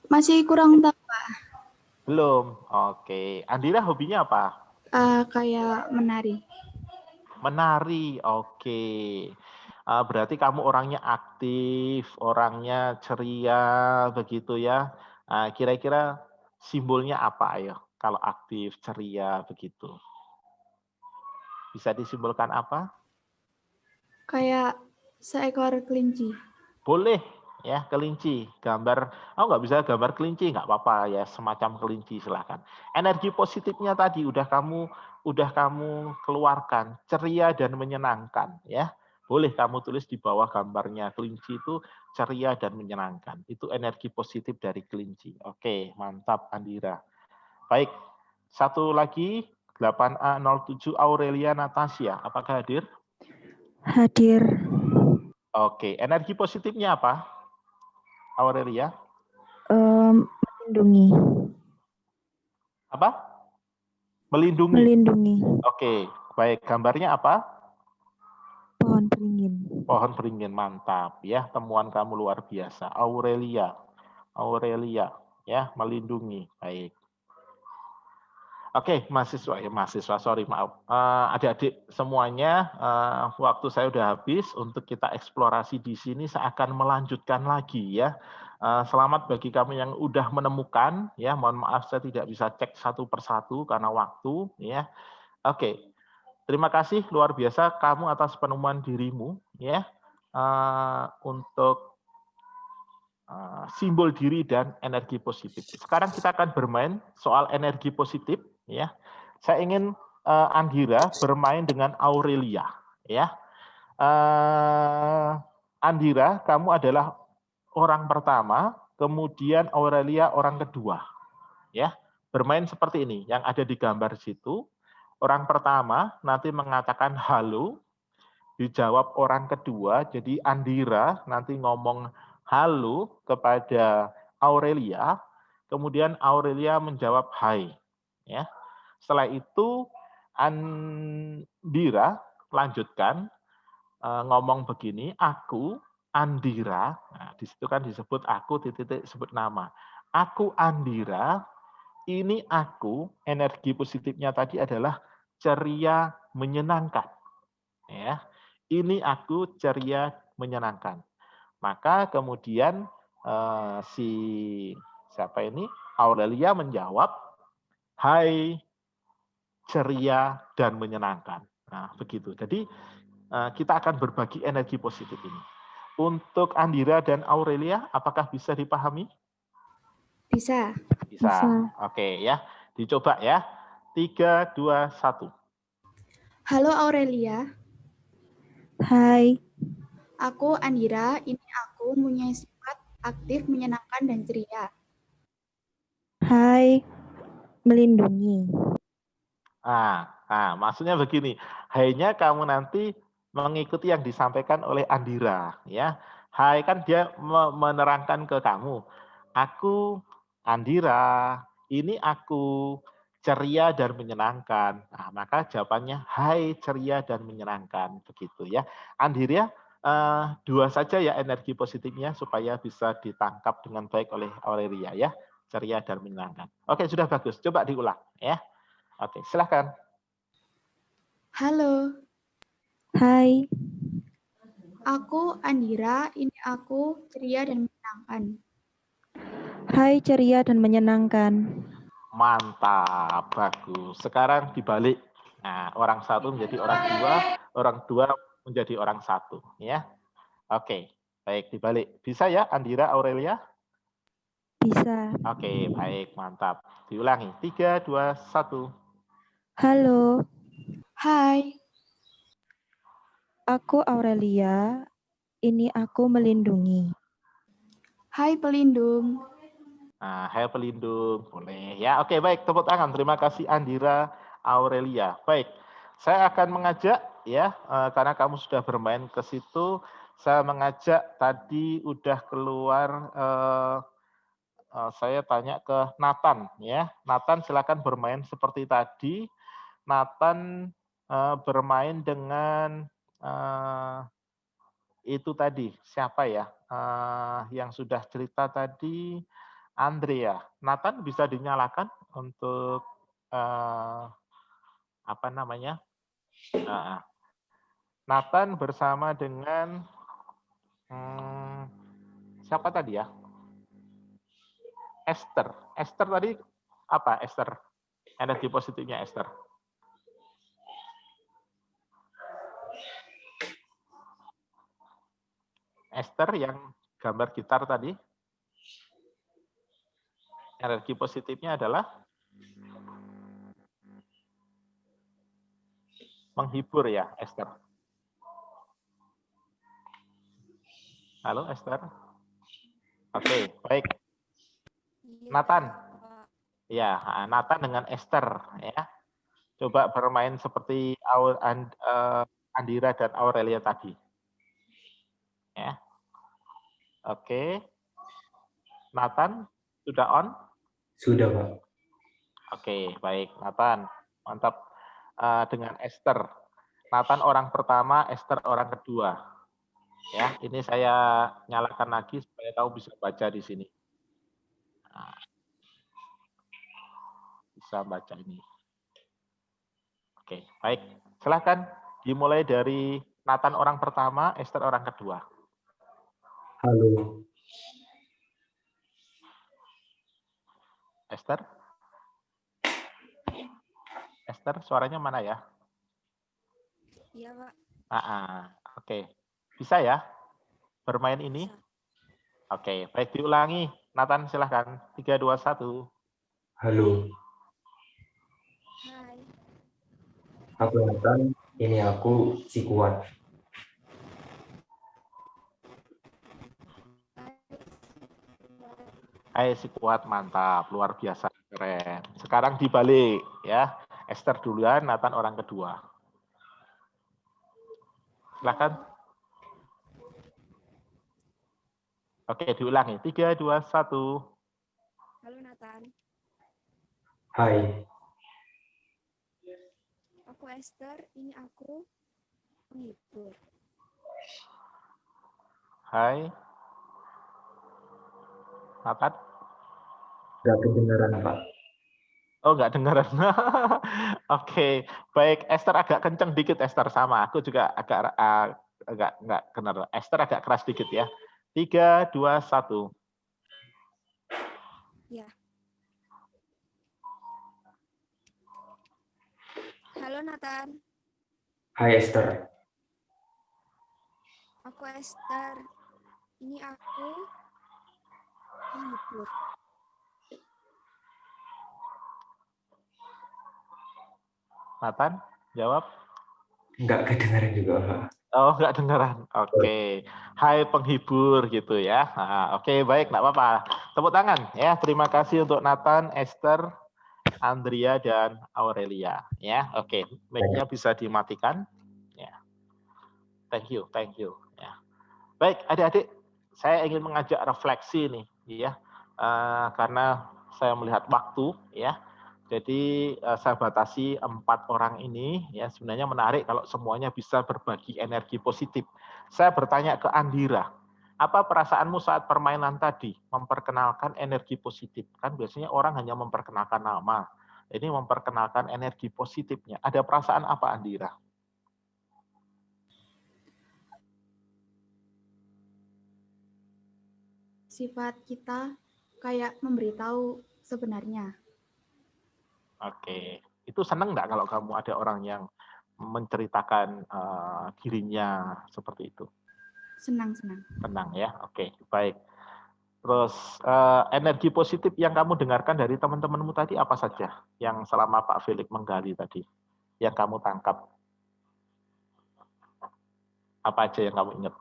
Masih kurang tahu, Pak. Belum, oke. Andira hobinya apa? Kayak menari. Menari, oke. Berarti kamu orangnya aktif, orangnya ceria, begitu ya. Kira-kira simbolnya apa, ayo? Kalau aktif, ceria, begitu. Bisa disimbolkan apa? Kayak seekor kelinci. Boleh ya, kelinci. Gambar, nggak bisa gambar kelinci, nggak apa-apa ya, semacam kelinci silahkan. Energi positifnya tadi udah kamu keluarkan, ceria dan menyenangkan ya. Boleh kamu tulis di bawah gambarnya, kelinci itu ceria dan menyenangkan. Itu energi positif dari kelinci. Oke, mantap Andira. Baik, satu lagi 8A07 Aurelia Natasha, apakah hadir? Hadir. Oke, energi positifnya apa, Aurelia? Melindungi. Apa? Melindungi. Melindungi. Oke, baik. Gambarnya apa? Pohon beringin. Pohon beringin, mantap ya. Temuan kamu luar biasa. Aurelia, ya, melindungi. Baik. Oke, mahasiswa, sorry, maaf. Adik-adik semuanya, waktu saya udah habis untuk kita eksplorasi di sini. Saya akan melanjutkan lagi ya. Selamat bagi kamu yang udah menemukan ya. Mohon maaf saya tidak bisa cek satu persatu karena waktu ya. Oke, terima kasih luar biasa kamu atas penemuan dirimu ya, untuk simbol diri dan energi positif. Sekarang kita akan bermain soal energi positif ya. Saya ingin Andira bermain dengan Aurelia ya. Andira, kamu adalah orang pertama, kemudian Aurelia orang kedua ya. Bermain seperti ini yang ada di gambar situ. Orang pertama nanti mengatakan halo, dijawab orang kedua, jadi Andira nanti ngomong halo kepada Aurelia, kemudian Aurelia menjawab hai. Ya. Setelah itu Andira lanjutkan ngomong begini, aku Andira, nah, di situ kan disebut aku titik sebut nama. Aku Andira, ini aku, energi positifnya tadi adalah ceria menyenangkan. Ya. Ini aku ceria menyenangkan. Maka kemudian siapa ini? Aurelia menjawab, hai, ceria dan menyenangkan. Nah, begitu. Jadi kita akan berbagi energi positif ini. Untuk Andira dan Aurelia, apakah bisa dipahami? Bisa. Bisa. Oke ya. Dicoba ya. 3, 2, 1. Halo Aurelia. Hai. Aku Andira, ini aku punya sifat aktif, menyenangkan, dan ceria. Hai, melindungi. Maksudnya begini, hai-nya kamu nanti mengikuti yang disampaikan oleh Andira. Ya, hai kan dia menerangkan ke kamu, aku Andira, ini aku ceria dan menyenangkan. Nah, maka jawabannya hai ceria dan menyenangkan, begitu ya. Andira, dua saja ya energi positifnya supaya bisa ditangkap dengan baik oleh Aurelia ya, ceria dan menyenangkan. Oke, sudah bagus. Coba diulang ya. Oke, silahkan. Halo. Hai. Aku Andira, ini aku ceria dan menyenangkan. Hai, ceria dan menyenangkan. Mantap, bagus. Sekarang dibalik. Nah, orang satu menjadi orang dua menjadi orang satu. Ya, oke, baik dibalik. Bisa ya, Andira, Aurelia? Bisa. Oke, baik, mantap. Diulangi. 3, 2, 1. Halo. Hai. Aku Aurelia, ini aku melindungi. Hai pelindung. Nah, hai pelindung, boleh ya. Oke, baik, tepuk tangan. Terima kasih Andira, Aurelia. Baik, saya akan mengajak ya, karena kamu sudah bermain ke situ, saya mengajak tadi udah keluar. Saya tanya ke Nathan ya. Nathan silakan bermain seperti tadi. Nathan bermain dengan itu tadi siapa ya? Yang sudah cerita tadi. Andrea, Nathan bisa dinyalakan untuk apa namanya? Nathan bersama dengan siapa tadi ya? Esther. Esther tadi apa? Esther. Energi positifnya Esther. Esther yang gambar gitar tadi. Energi positifnya adalah menghibur ya, Esther. Halo, Esther. Oke, baik. Nathan. Ya, Nathan dengan Esther ya. Coba bermain seperti Andira dan Aurelia tadi. Ya. Oke. Nathan, sudah on? Sudah, Pak. Oke, baik. Nathan, mantap. Dengan Esther. Nathan orang pertama, Esther orang kedua. Ya, ini saya nyalakan lagi supaya tahu bisa baca di sini. Nah, bisa baca ini. Oke, baik. Silakan dimulai dari Nathan orang pertama, Esther orang kedua. Halo. Esther? Esther, suaranya mana ya? Iya, Pak. Oke. Bisa ya bermain ini? Oke, baik diulangi. Nathan, silahkan. 3, 2, 1. Halo. Hai. Aku Nathan, ini aku si Kuat. Hai si Kuat, mantap, luar biasa, keren. Sekarang dibalik ya, Esther duluan, Nathan orang kedua. Silakan. Oke, diulangi. 3, 2, 1. Halo Nathan. Hai. Aku Esther, ini aku penghibur. Hai. Nathan? Gak kedengaran, Pak. Oh, nggak dengeran. Oke, baik. Esther agak kenceng dikit, Esther sama. Aku juga agak nggak kenar. Esther agak keras dikit ya. 3, 2, 1. Ya. Halo Nathan. Hai Esther. Aku Esther. Ini aku penghibur. Nathan, jawab. Nggak kedengaran juga, Pak. Oh, nggak dengeran. Oke. Hai penghibur gitu ya. Oke, baik, nggak apa-apa. Tepuk tangan ya. Terima kasih untuk Nathan, Esther, Andrea, dan Aurelia. Ya, oke. Mic-nya bisa dimatikan. Ya. Thank you. Ya. Baik, adik-adik, saya ingin mengajak refleksi nih, ya. Karena saya melihat waktu, ya. Jadi saya batasi 4 orang ini, ya sebenarnya menarik kalau semuanya bisa berbagi energi positif. Saya bertanya ke Andira, apa perasaanmu saat permainan tadi memperkenalkan energi positif? Kan biasanya orang hanya memperkenalkan nama, ini memperkenalkan energi positifnya. Ada perasaan apa, Andira? Sifat kita kayak memberitahu sebenarnya. Oke, itu senang nggak kalau kamu ada orang yang menceritakan dirinya seperti itu? Senang. Senang ya, oke, baik. Terus energi positif yang kamu dengarkan dari teman-temanmu tadi apa saja? Yang selama Pak Felix menggali tadi, yang kamu tangkap? Apa aja yang kamu ingat?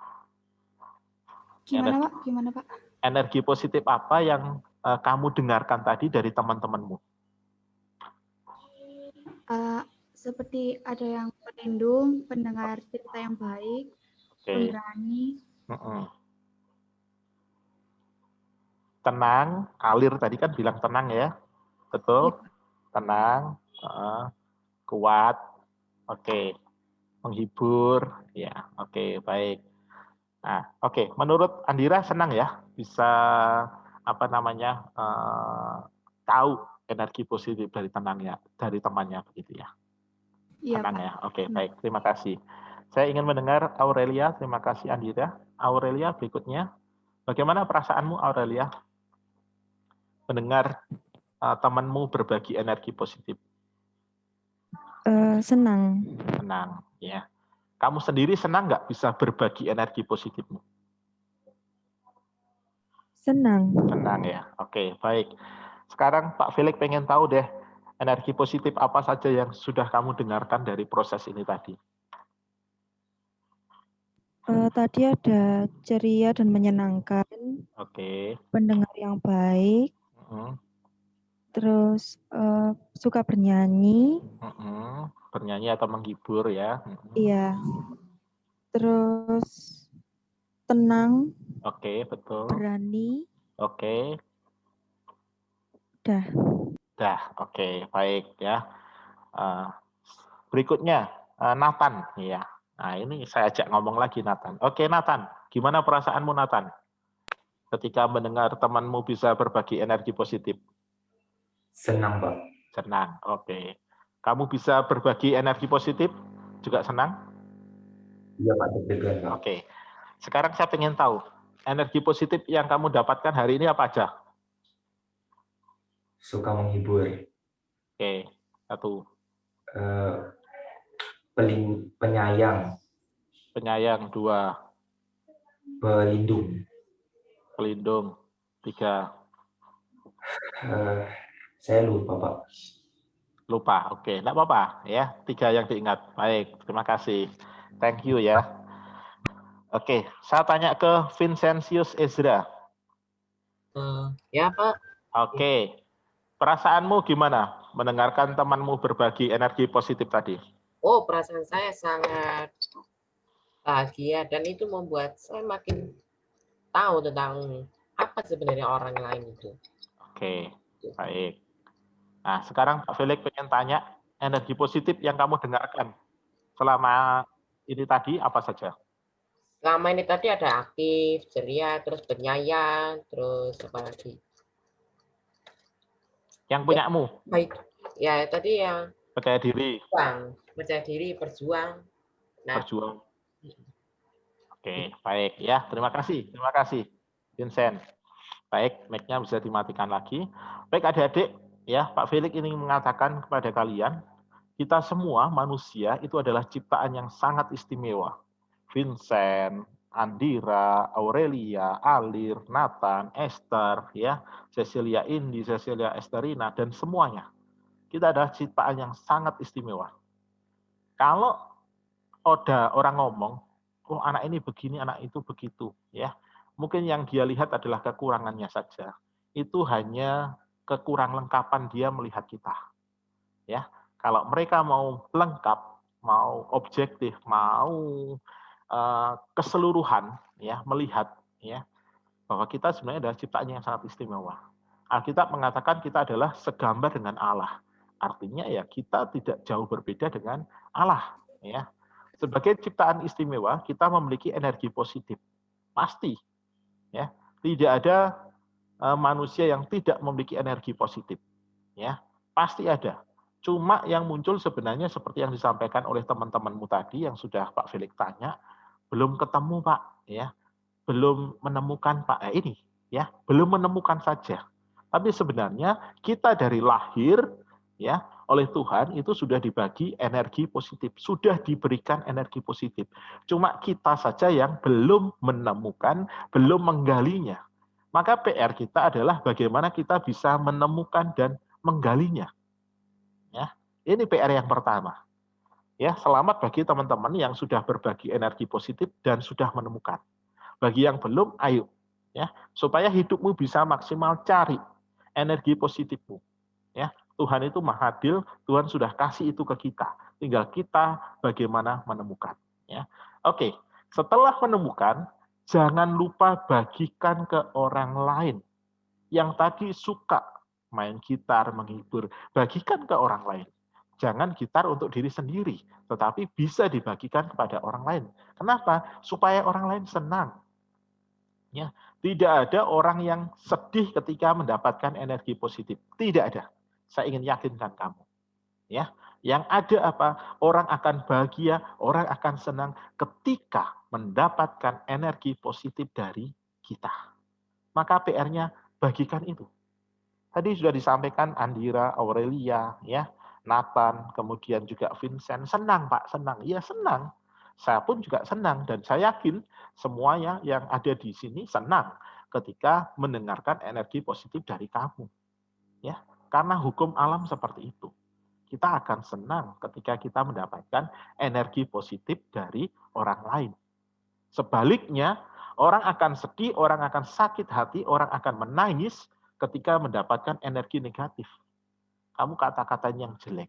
Gimana Pak? Energi positif apa yang kamu dengarkan tadi dari teman-temanmu? Seperti ada yang pelindung, pendengar cerita yang baik, pemberani. Tenang, alir tadi kan bilang tenang ya, betul? Ya. Tenang, kuat, oke, menghibur, ya, oke, baik. Nah, oke, menurut Andira senang ya bisa apa namanya tahu energi positif dari temannya begitu ya. Iya, tenang Pak. Ya, oke, baik, terima kasih. Saya ingin mendengar Aurelia, terima kasih Andira. Aurelia berikutnya, bagaimana perasaanmu Aurelia? Mendengar temanmu berbagi energi positif. Senang. Senang, ya. Kamu sendiri senang nggak bisa berbagi energi positifmu? Senang. Senang ya, oke, baik. Sekarang Pak Felix pengen tahu deh, energi positif apa saja yang sudah kamu dengarkan dari proses ini tadi? Tadi ada ceria dan menyenangkan. Oke. Pendengar yang baik. terus suka bernyanyi, Bernyanyi atau menghibur ya. iya. Terus tenang, Oke, betul. berani, Oke, dah. oke, baik ya. Berikutnya Nathan, ya. Nah ini saya ajak ngomong lagi Nathan. Oke Nathan, gimana perasaanmu Nathan? Ketika mendengar temanmu bisa berbagi energi positif. Senang, Pak. Senang, oke. Kamu bisa berbagi energi positif, juga senang? Iya, Pak. Deg-degan, Pak. Oke. Sekarang saya ingin tahu, energi positif yang kamu dapatkan hari ini apa aja? Suka menghibur. Oke, satu. Penyayang. Penyayang, 2. Pelindung, 3. Saya lupa, Pak. Lupa, oke. Enggak apa-apa ya, 3 yang diingat. Baik, terima kasih. Thank you ya. Oke, saya tanya ke Vincentius Ezra. Ya, Pak. Oke. Perasaanmu gimana mendengarkan temanmu berbagi energi positif tadi? Oh, perasaan saya sangat bahagia dan itu membuat saya makin tahu tentang apa sebenarnya orang lain itu. Oke, baik. Nah, sekarang Pak Felix pengen tanya, energi positif yang kamu dengarkan selama ini tadi apa saja? Selama ini tadi ada aktif, ceria, terus penyayang, terus apa lagi? Yang punyamu? Baik. Ya, tadi yang percaya diri. Percaya diri, berjuang. Nah, berjuang. Oke, baik ya. Terima kasih, Vincent. Baik, mic-nya bisa dimatikan lagi. Baik, adik-adik, ya, Pak Felix ini mengatakan kepada kalian, kita semua manusia itu adalah ciptaan yang sangat istimewa. Vincent, Andira, Aurelia, Alir, Nathan, Esther, ya, Cecilia Indi, Cecilia Esterina, dan semuanya. Kita adalah ciptaan yang sangat istimewa. Kalau ada orang ngomong, oh anak ini begini, anak itu begitu, ya. Mungkin yang dia lihat adalah kekurangannya saja. Itu hanya kekurang lengkapan dia melihat kita. Ya, kalau mereka mau lengkap, mau objektif, mau keseluruhan, ya melihat, ya bahwa kita sebenarnya adalah ciptaan yang sangat istimewa. Alkitab mengatakan kita adalah segambar dengan Allah. Artinya ya kita tidak jauh berbeda dengan Allah. Ya, sebagai ciptaan istimewa kita memiliki energi positif. Pasti, ya tidak ada manusia yang tidak memiliki energi positif. Ya, pasti ada. Cuma yang muncul sebenarnya seperti yang disampaikan oleh teman-temanmu tadi yang sudah Pak Felix tanya, belum ketemu Pak, ya, belum menemukan Pak ini, ya, belum menemukan saja. Tapi sebenarnya kita dari lahir, ya, oleh Tuhan itu sudah dibagi energi positif, sudah diberikan energi positif. Cuma kita saja yang belum menemukan, belum menggalinya. Maka PR kita adalah bagaimana kita bisa menemukan dan menggalinya. Ya, ini PR yang pertama. Ya, selamat bagi teman-teman yang sudah berbagi energi positif dan sudah menemukan. Bagi yang belum, ayo, ya, supaya hidupmu bisa maksimal cari energi positifmu. Ya, Tuhan itu Maha Adil, Tuhan sudah kasih itu ke kita. Tinggal kita bagaimana menemukan. Ya, oke. Setelah menemukan, jangan lupa bagikan ke orang lain. Yang tadi suka main gitar, menghibur, bagikan ke orang lain. Jangan gitar untuk diri sendiri, tetapi bisa dibagikan kepada orang lain. Kenapa? Supaya orang lain senang. Ya, tidak ada orang yang sedih ketika mendapatkan energi positif. Tidak ada. Saya ingin yakinkan kamu. Ya, yang ada apa? Orang akan bahagia, orang akan senang ketika mendapatkan energi positif dari kita. Maka PR-nya bagikan itu. Tadi sudah disampaikan Andira, Aurelia, ya, Nathan, kemudian juga Vincent. Senang Pak, senang. Iya senang. Saya pun juga senang dan saya yakin semuanya yang ada di sini senang ketika mendengarkan energi positif dari kamu. Ya, karena hukum alam seperti itu. Kita akan senang ketika kita mendapatkan energi positif dari orang lain. Sebaliknya, orang akan sedih, orang akan sakit hati, orang akan menangis ketika mendapatkan energi negatif. Kamu kata-katanya yang jelek.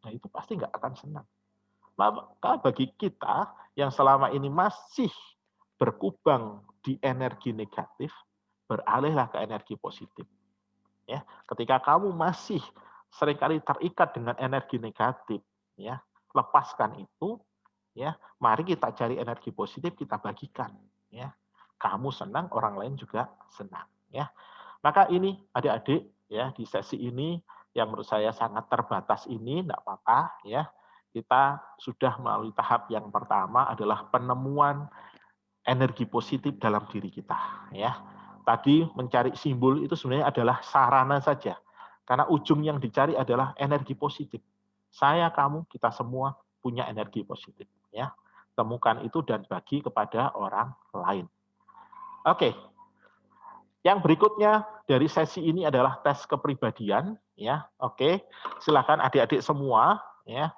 Nah, itu pasti nggak akan senang. Maka bagi kita yang selama ini masih berkubang di energi negatif, beralihlah ke energi positif. Ya, ketika kamu masih seringkali terikat dengan energi negatif, ya, lepaskan itu, ya. Mari kita cari energi positif, kita bagikan, ya. Kamu senang, orang lain juga senang, ya. Maka ini adik-adik, ya, di sesi ini yang menurut saya sangat terbatas ini, enggak apa-apa, ya. Kita sudah melalui tahap yang pertama adalah penemuan energi positif dalam diri kita, ya. Tadi mencari simbol itu sebenarnya adalah sarana saja. Karena ujung yang dicari adalah energi positif. Saya, kamu, kita semua punya energi positif, ya. Temukan itu dan bagi kepada orang lain. Oke. Yang berikutnya dari sesi ini adalah tes kepribadian, ya. Oke. Silakan adik-adik semua, ya.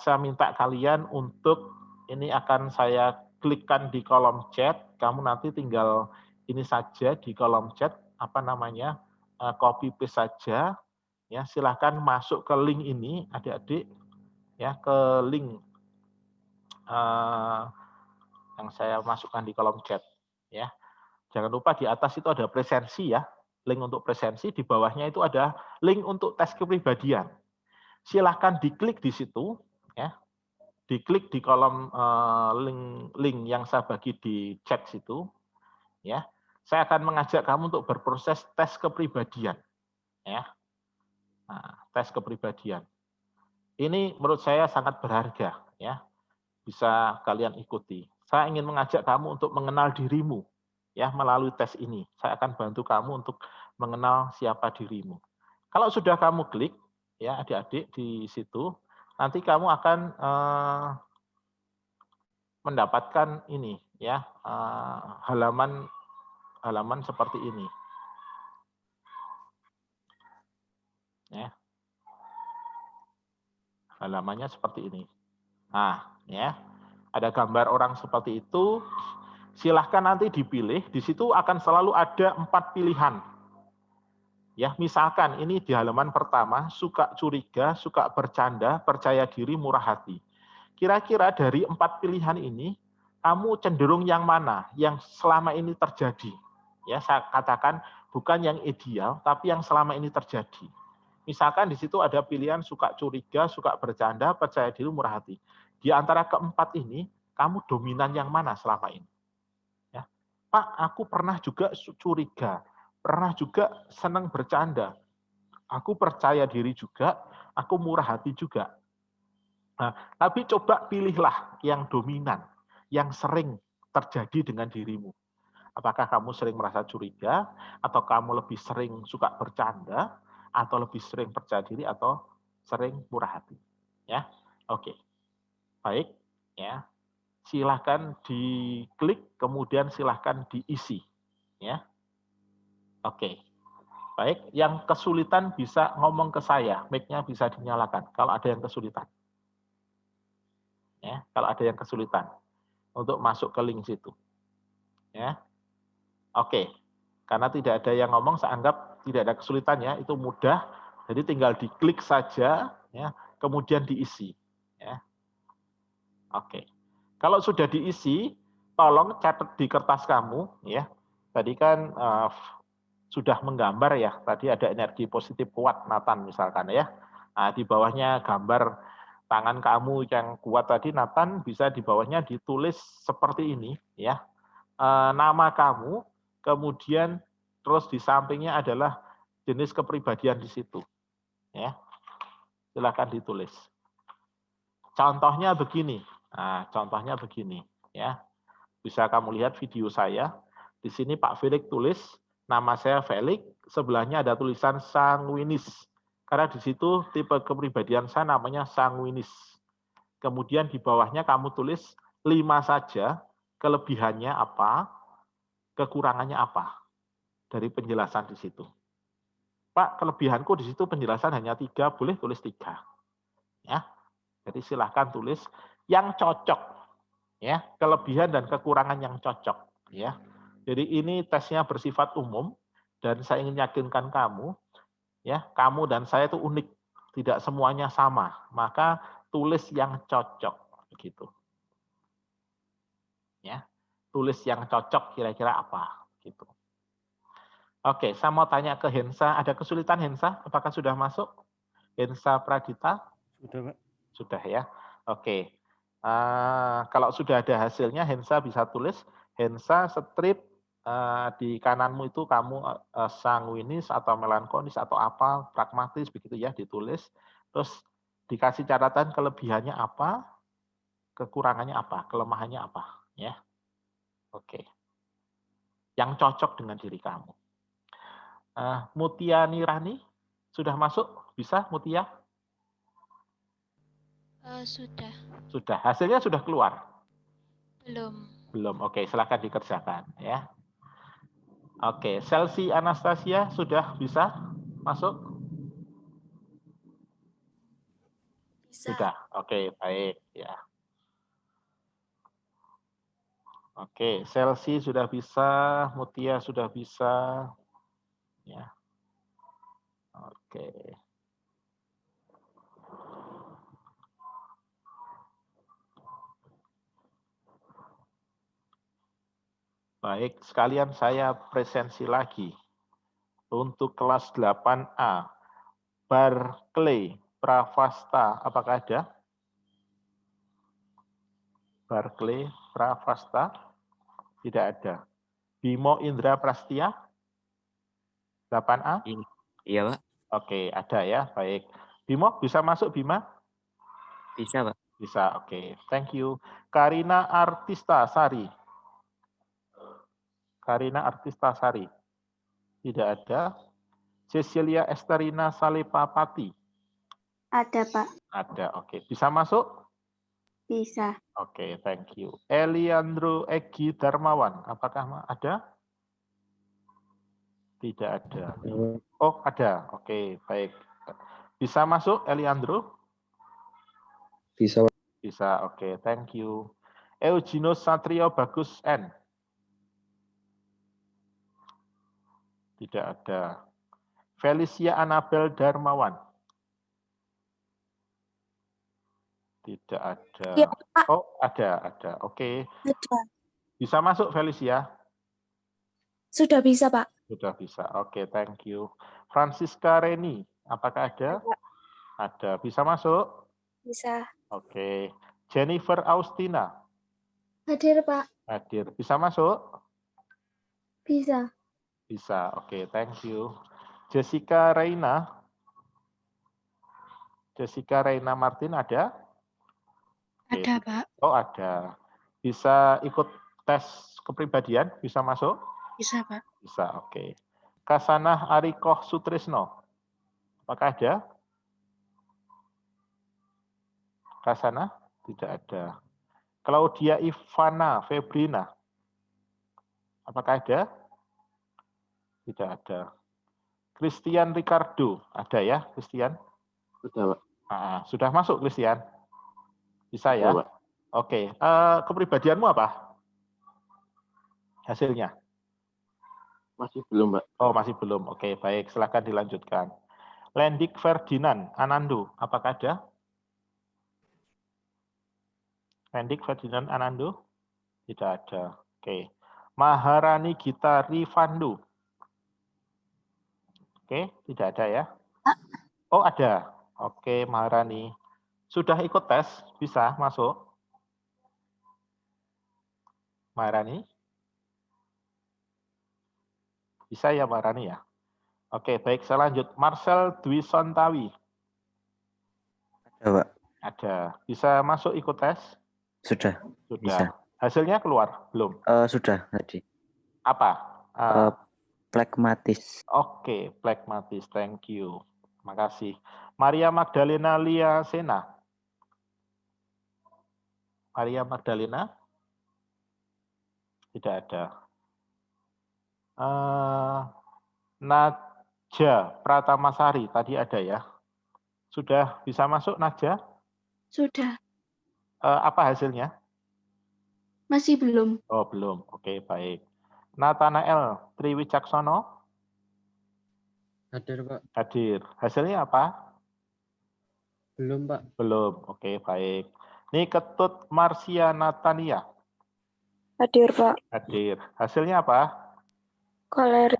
Saya minta kalian untuk ini akan saya klikkan di kolom chat. Kamu nanti tinggal ini saja di kolom chat apa namanya copy paste saja. Ya, silakan masuk ke link ini, adik-adik, ya, ke link yang saya masukkan di kolom chat, ya. Jangan lupa di atas itu ada presensi, ya, link untuk presensi. Di bawahnya itu ada link untuk tes kepribadian. Silahkan diklik di situ, ya. Diklik di kolom link yang saya bagi di chat situ, ya. Saya akan mengajak kamu untuk berproses tes kepribadian, ya. Nah, tes kepribadian. Ini menurut saya sangat berharga, ya. Bisa kalian ikuti. Saya ingin mengajak kamu untuk mengenal dirimu, ya, melalui tes ini. Saya akan bantu kamu untuk mengenal siapa dirimu. Kalau sudah kamu klik, ya, adik-adik di situ, nanti kamu akan mendapatkan ini, ya, halaman seperti ini, ya, halamannya seperti ini. Nah, ya, ada gambar orang seperti itu. Silahkan nanti dipilih. Di situ akan selalu ada 4 pilihan. Ya, misalkan ini di halaman pertama, suka curiga, suka bercanda, percaya diri, murah hati. Kira-kira dari 4 pilihan ini, kamu cenderung yang mana yang selama ini terjadi? Ya, saya katakan bukan yang ideal, tapi yang selama ini terjadi. Misalkan di situ ada pilihan suka curiga, suka bercanda, percaya diri, murah hati. Di antara keempat ini, kamu dominan yang mana selama ini? Ya. Pak, aku pernah juga curiga, pernah juga senang bercanda. Aku percaya diri juga, aku murah hati juga. Nah, tapi coba pilihlah yang dominan, yang sering terjadi dengan dirimu. Apakah kamu sering merasa curiga, atau kamu lebih sering suka bercanda, atau lebih sering percaya diri, atau sering murah hati? Ya, oke. Baik, ya. Silahkan diklik, kemudian silahkan diisi, ya. Oke. Baik, yang kesulitan bisa ngomong ke saya, mic-nya bisa dinyalakan kalau ada yang kesulitan. Ya, kalau ada yang kesulitan untuk masuk ke link situ. Ya. Oke. Karena tidak ada yang ngomong, saya anggap tidak ada kesulitan, ya, itu mudah. Jadi tinggal diklik saja, ya, kemudian diisi, ya. Oke. Kalau sudah diisi, tolong catat di kertas kamu, ya. Tadi kan sudah menggambar, ya. Tadi ada energi positif kuat, Nathan misalkan, ya. Nah, di bawahnya gambar tangan kamu yang kuat tadi, Nathan, bisa di bawahnya ditulis seperti ini, ya. Nama kamu, kemudian terus di sampingnya adalah jenis kepribadian di situ, ya. Silakan ditulis. Contohnya begini. Nah, contohnya begini, ya. Bisa kamu lihat video saya. Di sini Pak Felix tulis, nama saya Felix, sebelahnya ada tulisan sanguinis. Karena di situ tipe kepribadian saya namanya sanguinis. Kemudian di bawahnya kamu tulis 5 saja, kelebihannya apa, kekurangannya apa. Dari penjelasan di situ. Pak, kelebihanku di situ penjelasan hanya 3, boleh tulis 3. Ya. Jadi silahkan tulis yang cocok, ya, kelebihan dan kekurangan yang cocok, ya. Jadi ini tesnya bersifat umum, Dan saya ingin yakinkan kamu, ya, kamu dan saya itu unik, tidak semuanya sama. Maka tulis yang cocok, begitu. Ya, tulis yang cocok kira-kira apa, gitu. Oke, saya mau tanya ke Hensa, ada kesulitan Hensa? Apakah sudah masuk? Hensa Pradita? Sudah, Pak. Sudah ya. Oke. Kalau sudah ada hasilnya, Hensa bisa tulis. Hensa strip di kananmu itu kamu sanguinis atau melankolis atau apa, pragmatis begitu ya, ditulis. Terus dikasih catatan kelebihannya apa, kekurangannya apa, kelemahannya apa, ya. Oke. Yang cocok dengan diri kamu. Mutia Nirani sudah masuk? Bisa Mutia? Sudah. Sudah. Hasilnya sudah keluar? Belum. Belum. Oke, silakan dikerjakan ya. Oke, Chelsea Anastasia sudah bisa masuk? Bisa. Sudah. Oke, baik ya. Oke, Chelsea sudah bisa, Mutia sudah bisa. Ya. Oke. Baik, sekalian saya presensi lagi. Untuk kelas 8A, Barclay Pravasta, apakah ada? Barclay Pravasta? Tidak ada. Bimo Indra Prastia? 8A? Iya, Pak. Oke, ada ya. Baik. Bimo, bisa masuk Bima? Bisa, Pak. Bisa, oke. Thank you. Karina Artista Sari. Karina Artista Sari. Tidak ada. Cecilia Esterina Salepapati. Ada, Pak. Ada, oke. Bisa masuk? Bisa. Oke, thank you. Eliandro Egi Darmawan, apakah ada? Tidak ada. Oh, ada. Oke, baik. Bisa masuk, Eliandro? Bisa, Pak. Bisa, oke. Thank you. Eugino Satrio Bagus N. Tidak ada. Felicia Anabel Darmawan. Tidak ada. Ya, Pak. Oh, ada. Oke. Ada. Bisa masuk, Felicia? Sudah bisa, Pak. Sudah bisa. Oke, thank you. Francisca Reni, apakah ada? Ada. Bisa masuk? Bisa. Oke. Jennifer Austina. Hadir, Pak. Hadir. Bisa masuk? Bisa. Bisa. Oke, thank you. Jessica Reina. Jessica Reina Martin ada? Oke. Ada, Pak. Oh, ada. Bisa ikut tes kepribadian? Bisa masuk? Bisa, Pak. Bisa, oke. Kasanah Arikoh Sutrisno. Apakah ada? Kasanah? Tidak ada. Claudia Ivana Febrina. Apakah ada? Tidak ada. Christian Ricardo. Ada ya, Christian? Sudah, Pak. Sudah masuk, Christian? Bisa ya? Sudah, Pak. Oke. Kepribadianmu apa? Hasilnya? Masih belum, Pak. Oh, masih belum. Oke, baik. Silakan dilanjutkan. Lendik Ferdinand Anando. Apakah ada? Lendik Ferdinand Anando? Tidak ada. Oke. Maharani Gita Rifando. Oke, tidak ada ya? Oh, ada. Oke, Maharani. Sudah ikut tes? Bisa masuk? Maharani? Bisa ya, Maharani ya? Oke, baik. Saya lanjut. Marcel Dwi Sontawi. Ada, Pak. Ada. Bisa masuk ikut tes? Sudah. Sudah. Bisa. Hasilnya keluar? Belum? Sudah tadi. Apa? Pragmatis. Oke, pragmatis. Thank you. Makasih. Maria Magdalena Lia Sena. Maria Magdalena? Tidak ada. Naja Pratamasari. Tadi ada ya? Sudah bisa masuk, Naja? Sudah. Apa hasilnya? Masih belum. Oh, belum. Oke, baik. Nathanael Triwicaksono? Hadir, Pak. Hadir. Hasilnya apa? Belum, Pak. Belum. Oke, baik. Niketut Marsia Natania. Hadir, Pak. Hadir. Hasilnya apa? Koleris.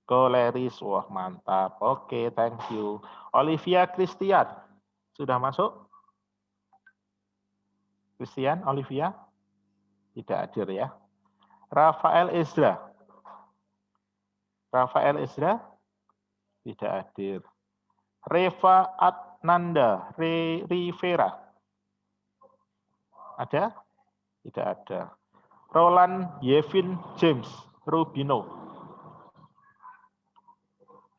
Koleris. Wah, mantap. Oke, thank you. Olivia Christian. Sudah masuk? Christian, Olivia? Tidak hadir ya. Rafael Ezra. Rafael Ezra? Tidak hadir. Reva Adnanda Rivera. Ada? Tidak ada. Roland Yevin James Rubino.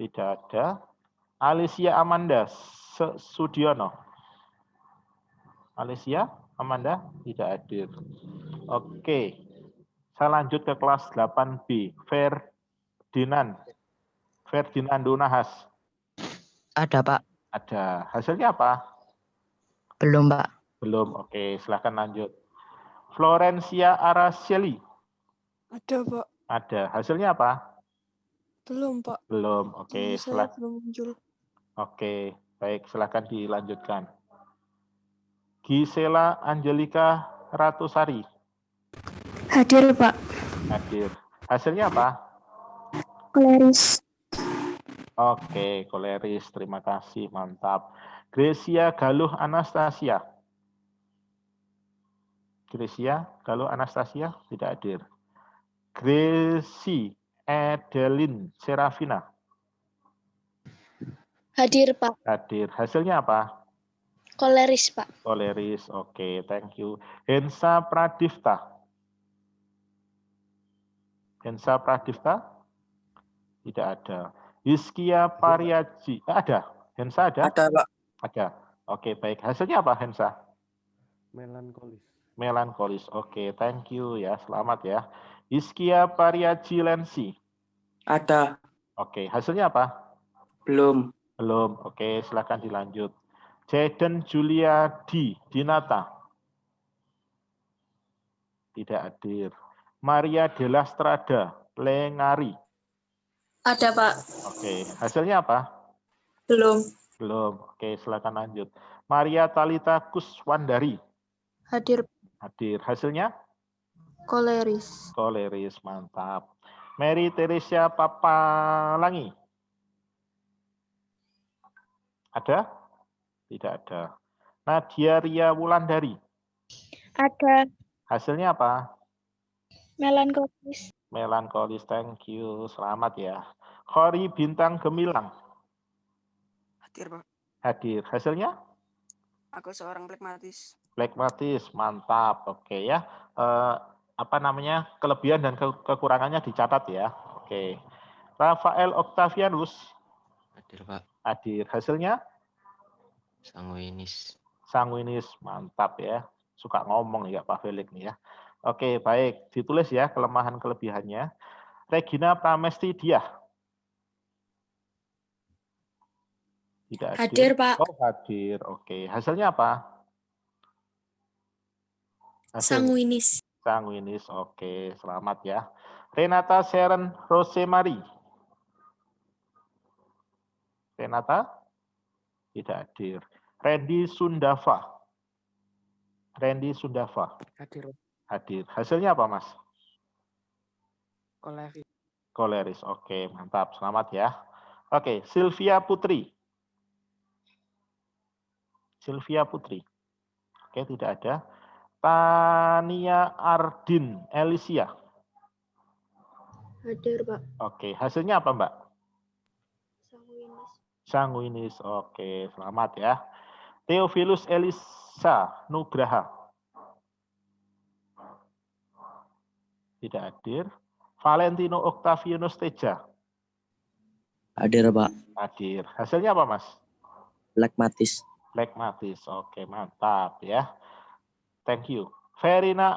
Tidak ada. Alicia Amanda Sudiono. Alicia Amanda tidak hadir. Oke. Saya lanjut ke kelas 8B. Ferdinando Nahas. Ada, Pak. Ada. Hasilnya apa? Belum, Pak. Belum. Oke, silakan lanjut. Florencia Araceli. Ada, Pak. Ada. Hasilnya apa? Belum, Pak. Belum. Oke, Saya belum muncul. Oke, baik. Silakan dilanjutkan. Gisela Angelika Ratusari. Hadir, Pak. Hadir. Hasilnya apa? Koleris. Oke, koleris. Terima kasih. Mantap. Gracia Galuh Anastasia. Gracia Galuh Anastasia tidak hadir. Gracie Edelin Serafina. Hadir, Pak. Hadir. Hasilnya apa? Koleris, Pak. Koleris. Oke, thank you. Hensa Pradifta. Hensa Pradifta? Tidak ada. Hizkia Pariaji. Ada? Hensa ada? Ada, Pak. Ada. Oke, baik. Hasilnya apa, Hensa? Melankolis. Melankolis. Oke, thank you ya. Selamat ya. Hizkia Pariaji Lensi. Ada. Oke, hasilnya apa? Belum. Belum. Oke, silakan dilanjut. Jaden Julia Dinata. Tidak hadir. Maria Della Strada Lengari. Ada, Pak. Oke, hasilnya apa? Belum. Belum. Oke, silakan lanjut. Maria Talita Kuswandari. Hadir. Hadir. Hasilnya? Koleris. Koleris, mantap. Mary Teresia Papalangi. Ada? Tidak ada. Nadia Ria Wulandari. Ada. Hasilnya apa? Melankolis. Melankolis, thank you. Selamat ya. Khori Bintang Gemilang. Hadir, Pak. Hadir. Hasilnya? Aku seorang pragmatis. Pragmatis, mantap. Oke ya. Apa namanya? Kelebihan dan kekurangannya dicatat ya. Oke. Rafael Octavianus. Hadir, Pak. Hadir. Hasilnya? Sanguinis. Sanguinis, mantap ya. Suka ngomong ya Pak Felix nih ya. Oke, baik. Ditulis ya kelemahan kelebihannya. Regina Pramesti Diah. Tidak hadir. Hadir, Pak. Oh, hadir. Oke. Hasilnya apa? Sanguinis. Sanguinis. Oke, selamat ya. Renata Sharon Rosemary. Renata? Tidak hadir. Randy Sundava. Randy Sundava. Hadir. Hadir. Hasilnya apa, Mas? Koleris. Koleris. Oke, mantap. Selamat ya. Oke, Sylvia Putri. Sylvia Putri. Oke, tidak ada. Tania Ardin Elisia. Hadir, Pak. Oke, hasilnya apa, Mbak? Sanguinis. Sanguinis. Oke, selamat ya. Theophilus Elisa Nugraha. Tidak hadir. Valentino Octavianus Teja. Hadir, Pak. Hadir. Hasilnya apa, Mas? Pragmatis. Pragmatis. Oke, mantap ya. Thank you. Verina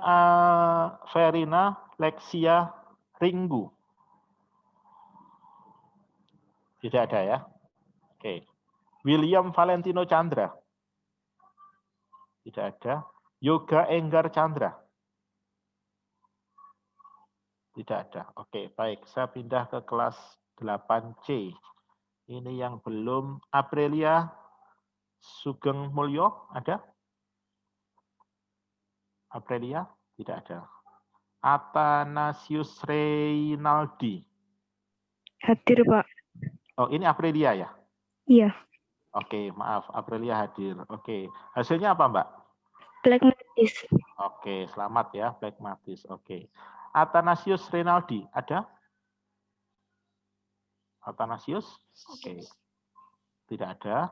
Lexia Ringgu. Tidak ada ya. Oke. William Valentino Chandra. Tidak ada. Yoga Enggar Chandra. Tidak ada. Oke, baik. Saya pindah ke kelas 8C. Ini yang belum. Aprilia Sugeng Mulyo, ada? Aprilia? Tidak ada. Athanasius Reynaldi. Hadir, Pak. Oh, ini Aprilia ya? Iya. Oke, maaf. Aprilia hadir. Oke. Hasilnya apa, Mbak? Plekmatis. Oke, selamat ya. Plekmatis. Oke. Athanasius Reynaldi, ada? Athanasius? Oke. Tidak ada.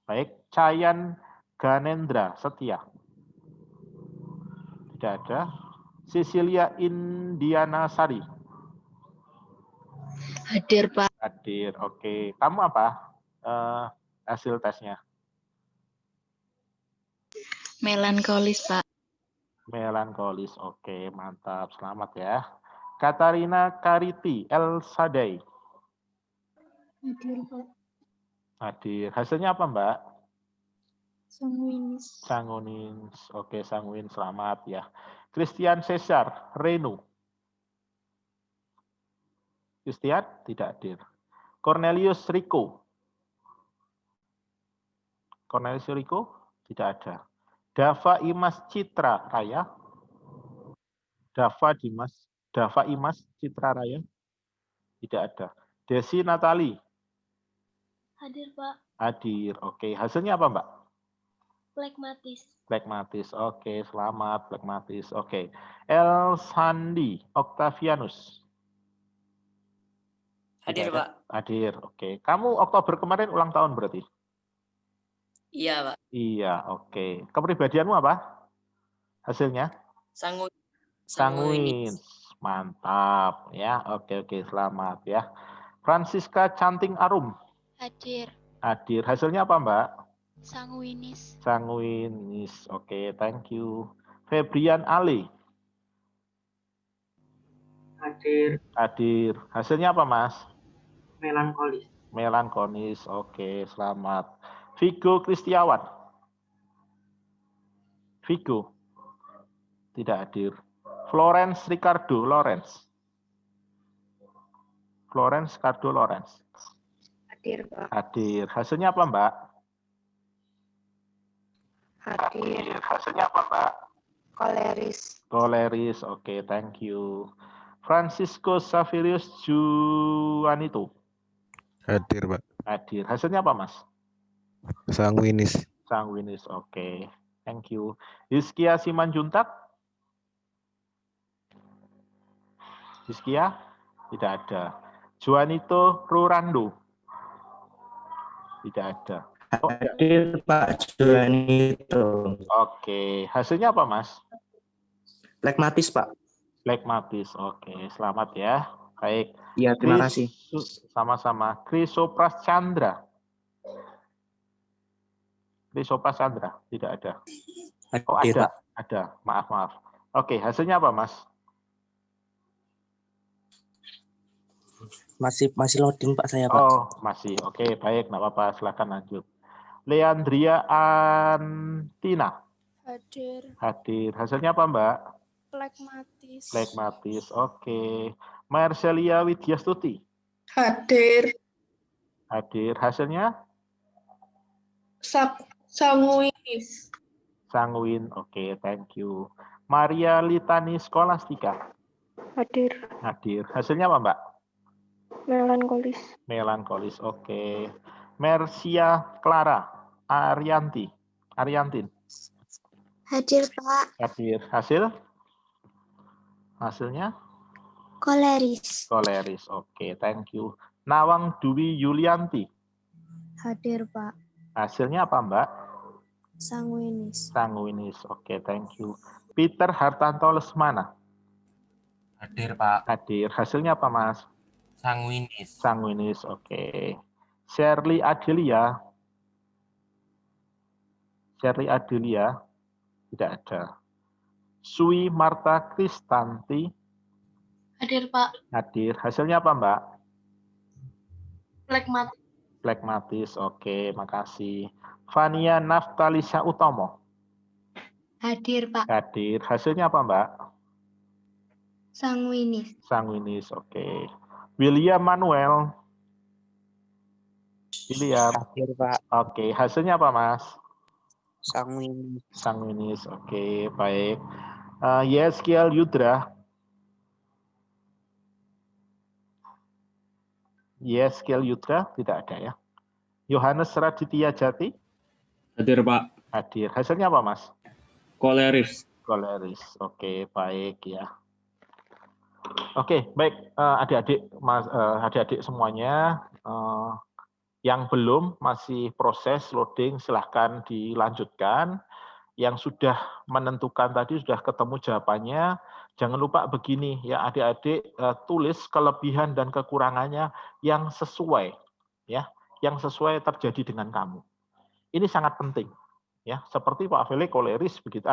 Baik. Cayan Ganendra Setia. Tidak ada. Cecilia Indiana Sari. Hadir, Pak. Hadir. Oke. Kamu apa? Hasil tesnya? Melankolis, Pak. Melankolis. Oke, mantap. Selamat ya. Katarina Kariti El Sadai. Hadir, Pak. Hadir. Hasilnya apa, Mbak? Sanguinis. Sanguinis. Oke, sanguin. Selamat ya. Christian Cesar Renu. Christian tidak hadir. Cornelius Rico. Cornelius Rico tidak ada. Dava Imas Citra Raya. Dava Imas Citra Raya tidak ada. Desi Natali. Hadir, Pak. Hadir. Oke, hasilnya apa, Mbak? Plekmatis. Plekmatis. Oke, selamat. Plekmatis. Oke. El Sandi Octavianus. Hadir, Pak. Hadir. Oke. Kamu Oktober kemarin ulang tahun berarti? Iya, Pak. Iya, oke. Kepribadianmu apa? Hasilnya? Sanguin. Mantap ya. Oke, selamat ya. Francisca Canting Arum. Hadir. Hadir. Hasilnya apa, Mbak? Sanguinis. Sanguinis. Oke, thank you. Febrian Ali. Hadir. Hadir. Hasilnya apa, Mas? Melankolis. Melankolis. Oke, selamat. Vigo Kristiawan. Vigo. Tidak hadir. Florence Ricardo Lawrence. Florence Ricardo Lawrence. Hadir, Pak. Hadir. Hasilnya apa, Mbak? Hadir. Hasilnya apa, Mbak? Koleris. Koleris. Oke, thank you. Francisco Saverius Juanito. Hadir, Pak. Hadir. Hasilnya apa, Mas? Sanguinis. Sanguinis. Oke. Thank you. Hizkia Simanjuntak. Hizkia? Tidak ada. Juanito Rurando. Tidak ada. Hadir, Pak Juanito. Oke. Hasilnya apa, Mas? Plekmatis, Pak. Plekmatis. Oke. Selamat ya. Baik. Iya, terima kasih. Sama-sama. Chrysopras Chandra. Chrysopras Chandra. Tidak ada. Oh, ada. Ada. Maaf. Oke. Hasilnya apa, Mas? Masih loading, Pak, saya, Pak. Oh, masih. Oke, baik. Nggak apa-apa. Silakan lanjut. Leandria Antina. Hadir. Hadir. Hasilnya apa, Mbak? Plekmatis. Plekmatis. Oke. Marcelia Widyastuti. Hadir. Hadir. Hasilnya? Sanguinis. Sanguin. Oke, thank you. Maria Litani Skolastika. Hadir. Hadir. Hasilnya apa, Mbak? Melankolis. Melankolis. Oke. Mercia Clara Ariantin. Hadir, Pak. Hadir. Hasilnya? Koleris. Koleris. Oke, thank you. Nawang Dwi Yulianti. Hadir, Pak. Hasilnya apa, Mbak? Sanguinis. Sanguinis. Oke, thank you. Peter Hartanto Lesmana. Hadir, Pak. Hadir. Hasilnya apa, Mas? Sanguinis. Sanguinis. Oke. Shirley Adelia. Tidak ada. Sui Marta Kristanti. Hadir, Pak. Hadir. Hasilnya apa, Mbak? Plekmatis. Plekmatis. Oke, makasih. Fania Naftalisha Utomo. Hadir, Pak. Hadir. Hasilnya apa, Mbak? Sanguinis. Sanguinis. Oke. William Manuel. William. Hadir, Pak. Oke, hasilnya apa, Mas? Sanguinis. Sanguinis. Oke, baik. Yeskiel Yudra. Yeskiel Yudra tidak ada ya. Yohanes Raditya Jati. Hadir, Pak. Hadir. Hasilnya apa, Mas? Koleris. Koleris. Oke, baik ya. Oke, baik adik-adik, adik-adik semuanya yang belum masih proses loading silahkan dilanjutkan. Yang sudah menentukan tadi sudah ketemu jawabannya, jangan lupa begini ya adik-adik, tulis kelebihan dan kekurangannya yang sesuai ya, yang sesuai terjadi dengan kamu. Ini sangat penting ya, seperti Pak Felix koleris begitu,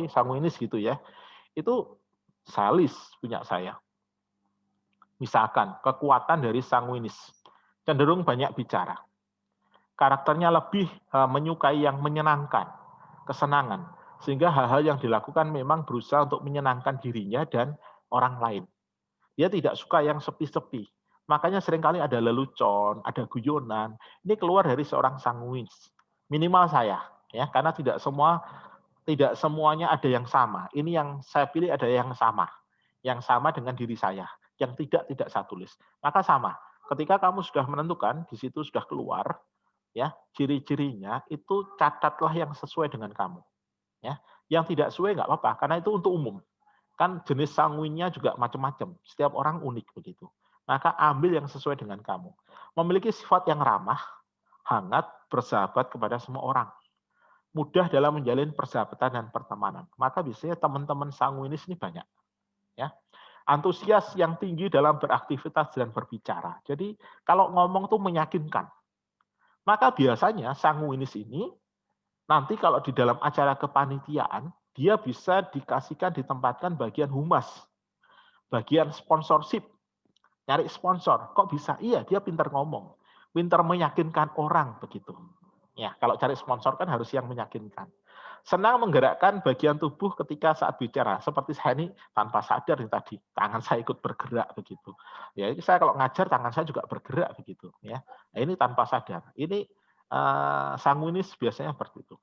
sanguinis gitu ya. Itu salis punya saya. Misalkan kekuatan dari sanguinis cenderung banyak bicara. Karakternya lebih menyukai yang menyenangkan, kesenangan, sehingga hal-hal yang dilakukan memang berusaha untuk menyenangkan dirinya dan orang lain. Dia tidak suka yang sepi-sepi. Makanya seringkali ada lelucon, ada guyonan. Ini keluar dari seorang sanguinis. Minimal saya, ya, karena tidak semuanya ada yang sama. Ini yang saya pilih ada yang sama dengan diri saya. Yang tidak saya tulis. Maka sama. Ketika kamu sudah menentukan, di situ sudah keluar, ya ciri-cirinya itu catatlah yang sesuai dengan kamu. Ya, yang tidak sesuai nggak apa-apa, karena itu untuk umum. Kan jenis sanguinnya juga macam-macam. Setiap orang unik begitu. Maka ambil yang sesuai dengan kamu. Memiliki sifat yang ramah, hangat, bersahabat kepada semua orang. Mudah dalam menjalin persahabatan dan pertemanan. Maka biasanya teman-teman sanguinis ini banyak. Ya. Antusias yang tinggi dalam beraktivitas dan berbicara. Jadi kalau ngomong tuh meyakinkan. Maka biasanya sanguinis ini nanti kalau di dalam acara kepanitiaan, dia bisa ditempatkan bagian humas, bagian sponsorship, nyari sponsor. Kok bisa? Iya, dia pintar ngomong, pintar meyakinkan orang begitu. Ya, kalau cari sponsor kan harus yang meyakinkan. Senang menggerakkan bagian tubuh ketika saat bicara. Seperti saya ini tanpa sadar nih tadi, tangan saya ikut bergerak begitu. Ya, ini saya kalau ngajar tangan saya juga bergerak begitu. Ya, nah, ini tanpa sadar. Ini sanguinis biasanya seperti itu.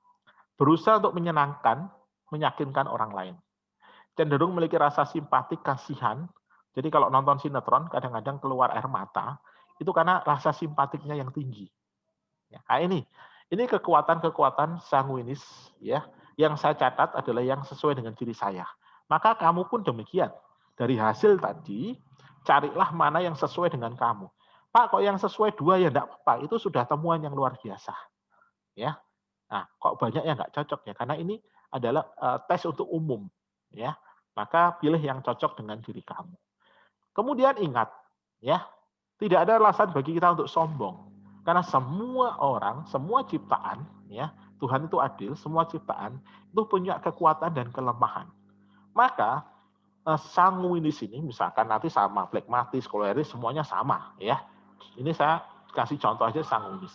Berusaha untuk menyenangkan, meyakinkan orang lain. Cenderung memiliki rasa simpatik, kasihan. Jadi kalau nonton sinetron kadang-kadang keluar air mata, itu karena rasa simpatiknya yang tinggi. Ya, nah ini kekuatan-kekuatan sanguinis ya, yang saya catat adalah yang sesuai dengan diri saya. Maka kamu pun demikian. Dari hasil tadi, carilah mana yang sesuai dengan kamu. Pak, kok yang sesuai 2 ya enggak apa-apa, itu sudah temuan yang luar biasa. Ya. Nah, kok banyak yang enggak cocok ya? Karena ini adalah tes untuk umum, ya. Maka pilih yang cocok dengan diri kamu. Kemudian ingat, ya, tidak ada alasan bagi kita untuk sombong. Karena semua orang, semua ciptaan, ya, Tuhan itu adil, semua ciptaan itu punya kekuatan dan kelemahan. Maka sanguinis ini, misalkan nanti sama, phlegmatis, koleris, semuanya sama, ya. Ini saya kasih contoh aja sanguinis.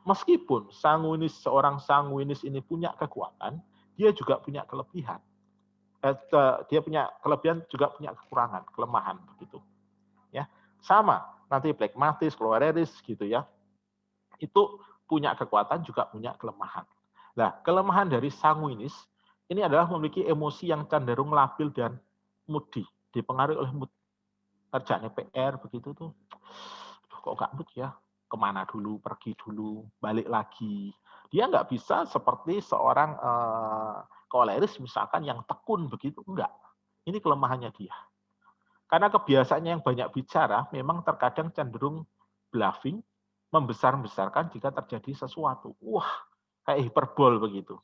Meskipun seorang sanguinis ini punya kekuatan, dia juga punya kelebihan. Dia punya kelebihan juga punya kekurangan, kelemahan begitu. Ya, sama. Nanti phlegmatis, koleris gitu ya. Itu punya kekuatan juga punya kelemahan. Nah, kelemahan dari sanguinis ini adalah memiliki emosi yang cenderung labil dan moody, dipengaruhi oleh mood. Kerjanya PR begitu tuh, kok nggak mood ya? Kemana dulu, pergi dulu, balik lagi. Dia nggak bisa seperti seorang koleris misalkan yang tekun begitu, enggak. Ini kelemahannya dia. Karena kebiasaannya yang banyak bicara, memang terkadang cenderung bluffing, membesar-besarkan jika terjadi sesuatu. Wah, kayak hiperbol begitu.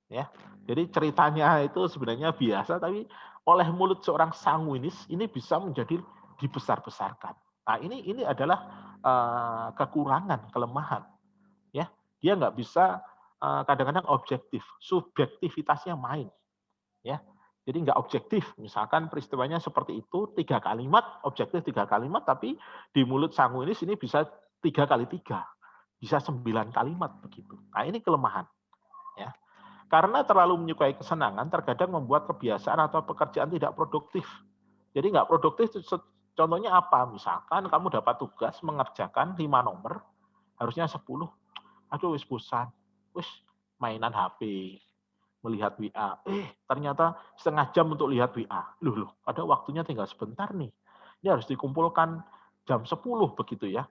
Ya. Jadi ceritanya itu sebenarnya biasa, tapi oleh mulut seorang sanguinis ini bisa menjadi dibesar-besarkan. Nah, ini adalah kekurangan, kelemahan. Ya, dia nggak bisa kadang-kadang objektif, subjektivitasnya main. Ya, jadi nggak objektif. Misalkan peristiwanya seperti itu, 3 kalimat, objektif 3 kalimat, tapi di mulut sanguinis ini bisa 3 kali 3, bisa 9 kalimat begitu. Nah, ini kelemahan. Ya. Karena terlalu menyukai kesenangan, terkadang membuat kebiasaan atau pekerjaan tidak produktif. Jadi nggak produktif, contohnya apa? Misalkan kamu dapat tugas mengerjakan 5 nomor, Harusnya 10. Aduh, wis bosan. Wis mainan HP, melihat WA. Ternyata setengah jam untuk lihat WA. Loh, ada waktunya tinggal sebentar nih. Ini harus dikumpulkan jam 10 begitu ya.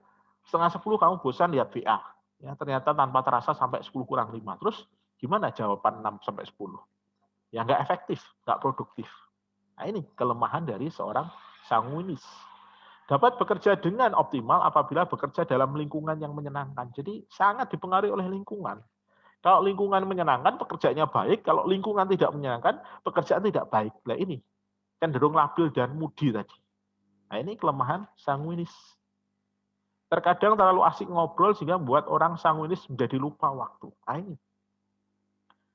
Setengah 10 kamu bosan lihat WA. Ya, ternyata tanpa terasa sampai 10 kurang 5. Terus gimana jawaban 6 sampai 10? Ya nggak efektif, nggak produktif. Nah ini kelemahan dari seorang sanguinis. Dapat bekerja dengan optimal apabila bekerja dalam lingkungan yang menyenangkan. Jadi sangat dipengaruhi oleh lingkungan. Kalau lingkungan menyenangkan, pekerjaannya baik. Kalau lingkungan tidak menyenangkan, pekerjaan tidak baik. Nah ini, cenderung labil dan moody tadi. Nah ini kelemahan sanguinis. Terkadang terlalu asik ngobrol sehingga membuat orang sanguinis menjadi lupa waktu. Nah ini.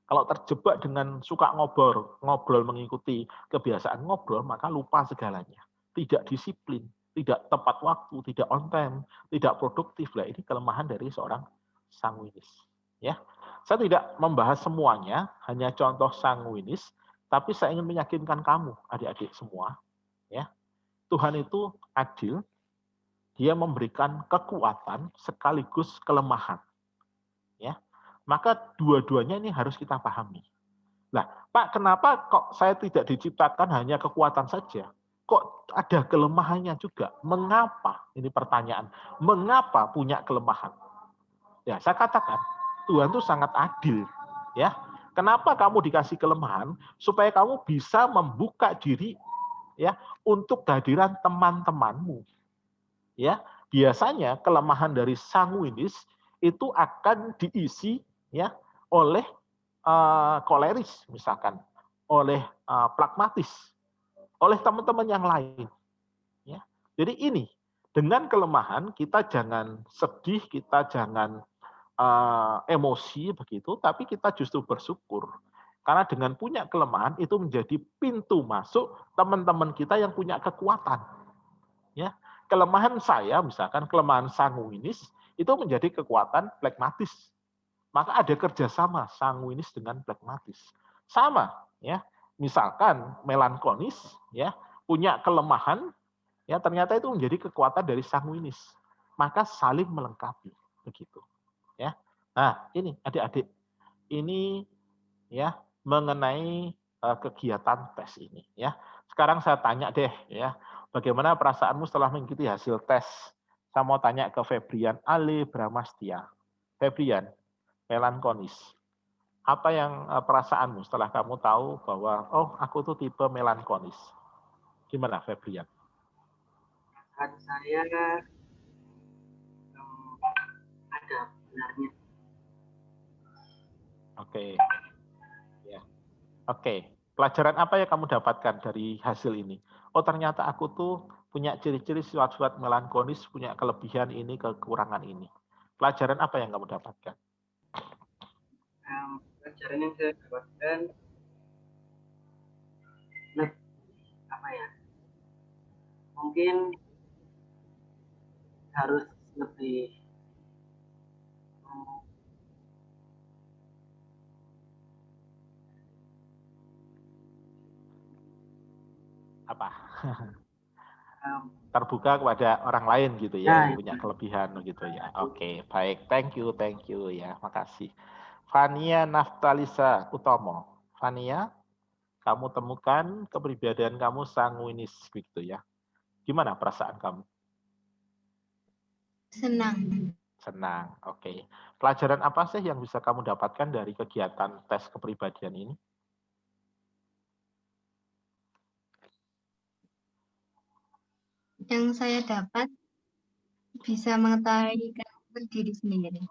Kalau terjebak dengan suka ngobrol mengikuti kebiasaan ngobrol, maka lupa segalanya. Tidak disiplin, tidak tepat waktu, tidak on time, tidak produktif. Nah ini kelemahan dari seorang sanguinis. Ya. Saya tidak membahas semuanya, hanya contoh sanguinis, tapi saya ingin meyakinkan kamu, adik-adik semua, ya. Tuhan itu adil, Dia memberikan kekuatan sekaligus kelemahan. Ya. Maka dua-duanya ini harus kita pahami. Nah, Pak, kenapa kok saya tidak diciptakan hanya kekuatan saja? Kok ada kelemahannya juga? Mengapa? Ini pertanyaan. Mengapa punya kelemahan? Ya, saya katakan, Tuhan itu sangat adil, ya. Kenapa kamu dikasih kelemahan? Supaya kamu bisa membuka diri, ya, untuk kehadiran teman-temanmu. Ya, biasanya kelemahan dari sanguinis itu akan diisi, ya, oleh koleris, misalkan, oleh pragmatis, oleh teman-teman yang lain. Ya, jadi ini dengan kelemahan kita jangan sedih, kita jangan emosi begitu, tapi kita justru bersyukur. Karena dengan punya kelemahan itu menjadi pintu masuk teman-teman kita yang punya kekuatan. Ya, kelemahan saya, misalkan kelemahan sanguinis, itu menjadi kekuatan pragmatis. Maka ada kerjasama sanguinis dengan pragmatis. Sama, ya. Misalkan melankolis, ya, punya kelemahan, ya ternyata itu menjadi kekuatan dari sanguinis. Maka saling melengkapi, begitu. Ya, nah ini adik-adik, ini ya mengenai kegiatan tes ini. Ya, sekarang saya tanya deh, ya, bagaimana perasaanmu setelah mengikuti hasil tes? Saya mau tanya ke Febrian Ale Bramastia. Febrian, melankolis. Apa yang perasaanmu setelah kamu tahu bahwa oh aku tuh tipe melankolis? Gimana Febrian? Saya ada benarnya. Oke. Ya. Oke. Pelajaran apa yang kamu dapatkan dari hasil ini? Oh, ternyata aku tuh punya ciri-ciri sifat-sifat melankolis, punya kelebihan ini, kekurangan ini. Pelajaran apa yang kamu dapatkan? Pelajaran yang saya dapatkan, apa ya? Mungkin harus lebih apa? Terbuka kepada orang lain gitu ya, yang punya kelebihan gitu ya. Oke, baik. Thank you ya. Makasih. Fania Naftalisa Utomo. Fania, kamu temukan kepribadian kamu sanguinis gitu ya. Gimana perasaan kamu? Senang. Senang, oke. Pelajaran apa sih yang bisa kamu dapatkan dari kegiatan tes kepribadian ini? Yang saya dapat bisa mengetahui karakter diri sendiri.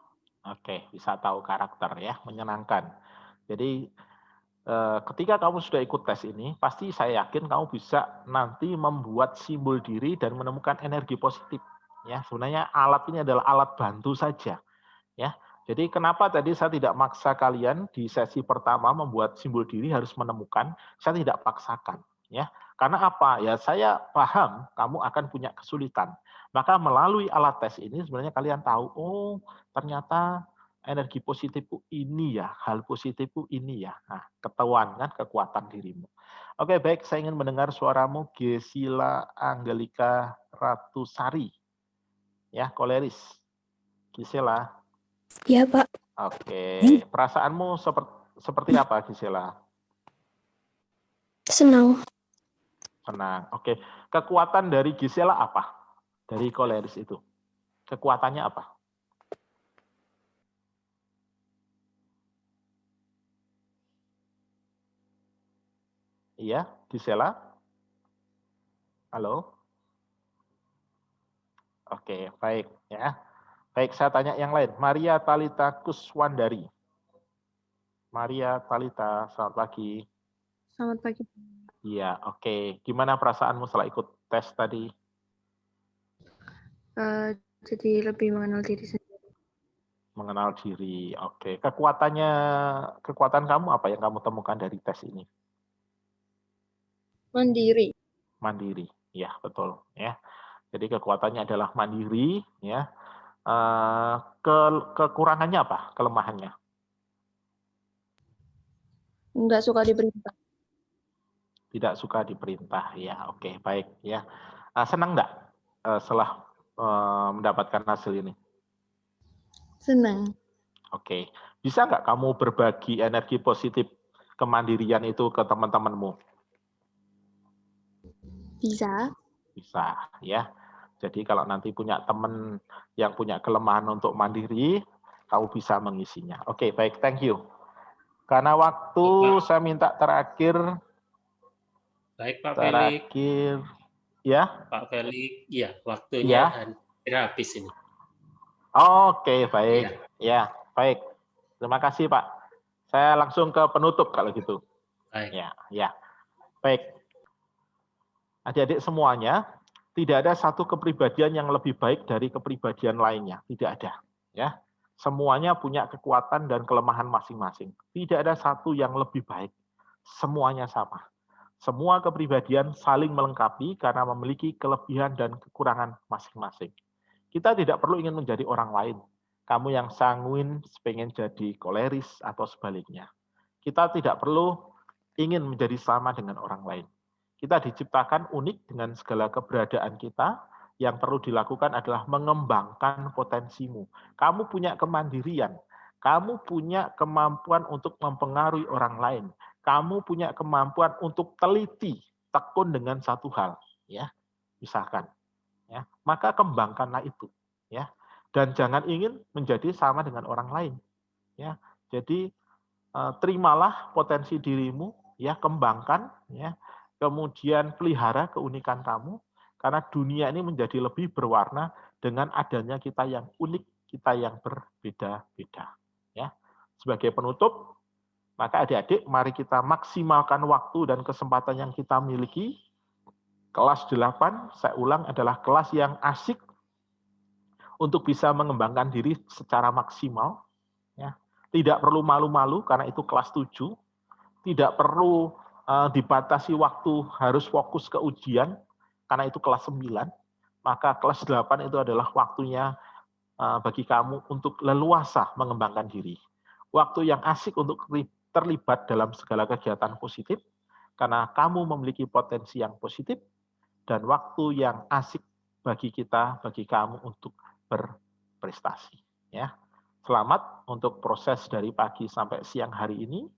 Oke, bisa tahu karakter ya, menyenangkan. Jadi ketika kamu sudah ikut tes ini, pasti saya yakin kamu bisa nanti membuat simbol diri dan menemukan energi positif. Ya, sebenarnya alat ini adalah alat bantu saja. Ya, jadi kenapa tadi saya tidak maksa kalian di sesi pertama membuat simbol diri harus menemukan? Saya tidak paksakan. Ya, karena apa? Ya, saya paham kamu akan punya kesulitan. Maka melalui alat tes ini sebenarnya kalian tahu, oh ternyata energi positifku ini ya, hal positifku ini ya. Nah, ketahuan kan kekuatan dirimu. Oke, baik, saya ingin mendengar suaramu Gesila Angelika Ratusari. Ya, koleris. Gisela? Ya, Pak. Oke, perasaanmu seperti apa, Gisela? Senang. Senang. Oke, kekuatan dari Gisela apa? Dari koleris itu. Kekuatannya apa? Iya, Gisela? Halo? Oke, baik ya. Baik, saya tanya yang lain. Maria Talita Kuswandari. Maria Talita, selamat pagi. Selamat pagi. Iya, oke. Gimana perasaanmu setelah ikut tes tadi? Jadi lebih mengenal diri sendiri. Mengenal diri, oke. Kekuatan kamu apa yang kamu temukan dari tes ini? Mandiri. Mandiri, ya betul. Ya, jadi kekuatannya adalah mandiri. Ya, kekurangannya apa? Kelemahannya? Nggak suka diperintah. Tidak suka diperintah, ya. Oke, baik. Ya, senang nggak setelah mendapatkan hasil ini? Senang. Oke, bisa nggak kamu berbagi energi positif kemandirian itu ke teman-temanmu? Bisa. Bisa, ya. Jadi kalau nanti punya teman yang punya kelemahan untuk mandiri, kamu bisa mengisinya. Oke, baik, thank you. Karena waktu, saya minta terakhir. Baik, Pak Felix. Terakhir, ya. Pak Felix, ya, waktunya hampir habis ini. Oke, baik. Ya, baik. Terima kasih, Pak. Saya langsung ke penutup kalau gitu. Baik. Ya. Baik. Adik-adik semuanya, tidak ada satu kepribadian yang lebih baik dari kepribadian lainnya. Tidak ada. Ya, semuanya punya kekuatan dan kelemahan masing-masing. Tidak ada satu yang lebih baik. Semuanya sama. Semua kepribadian saling melengkapi karena memiliki kelebihan dan kekurangan masing-masing. Kita tidak perlu ingin menjadi orang lain. Kamu yang sanguin pengen jadi koleris atau sebaliknya. Kita tidak perlu ingin menjadi sama dengan orang lain. Kita diciptakan unik dengan segala keberadaan kita. Yang perlu dilakukan adalah mengembangkan potensimu. Kamu punya kemandirian. Kamu punya kemampuan untuk mempengaruhi orang lain. Kamu punya kemampuan untuk teliti, tekun dengan satu hal. Ya, misalkan. Ya, maka kembangkanlah itu. Ya, dan jangan ingin menjadi sama dengan orang lain. Ya, jadi terimalah potensi dirimu. Ya, kembangkan. Ya. Kemudian pelihara keunikan kamu, karena dunia ini menjadi lebih berwarna dengan adanya kita yang unik, kita yang berbeda-beda. Ya, sebagai penutup, maka adik-adik, mari kita maksimalkan waktu dan kesempatan yang kita miliki. Kelas 8, saya ulang, adalah kelas yang asik untuk bisa mengembangkan diri secara maksimal. Ya, tidak perlu malu-malu karena itu kelas 7. Tidak perlu dibatasi waktu harus fokus ke ujian, karena itu kelas 9, maka kelas 8 itu adalah waktunya bagi kamu untuk leluasa mengembangkan diri. Waktu yang asik untuk terlibat dalam segala kegiatan positif, karena kamu memiliki potensi yang positif, dan waktu yang asik bagi kita, bagi kamu untuk berprestasi. Ya. Selamat untuk proses dari pagi sampai siang hari ini.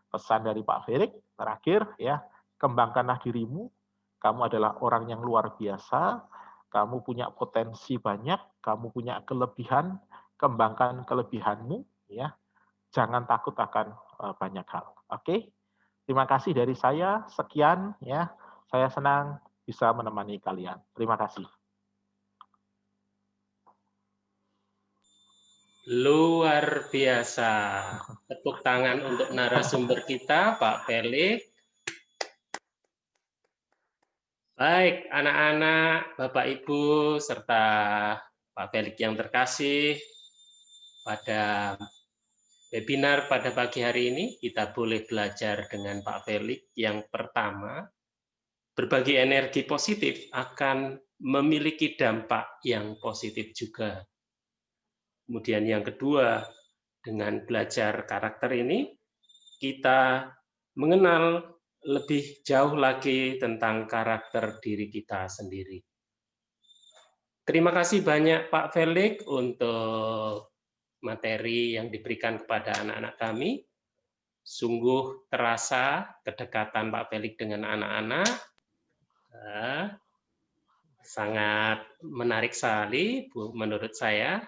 Pesan dari Pak Felix, terakhir, ya, kembangkanlah dirimu. Kamu adalah orang yang luar biasa. Kamu punya potensi banyak. Kamu punya kelebihan. Kembangkan kelebihanmu. Ya, jangan takut akan banyak hal. Oke, terima kasih dari saya. Sekian. Ya, saya senang bisa menemani kalian. Terima kasih. Luar biasa. Tepuk tangan untuk narasumber kita, Pak Felix. Baik, anak-anak, Bapak Ibu, serta Pak Felix yang terkasih, pada webinar pada pagi hari ini, kita boleh belajar dengan Pak Felix. Yang pertama, berbagi energi positif akan memiliki dampak yang positif juga. Kemudian yang kedua, dengan belajar karakter ini, kita mengenal lebih jauh lagi tentang karakter diri kita sendiri. Terima kasih banyak Pak Felix untuk materi yang diberikan kepada anak-anak kami. Sungguh terasa kedekatan Pak Felix dengan anak-anak. Sangat menarik sekali, Bu, menurut saya.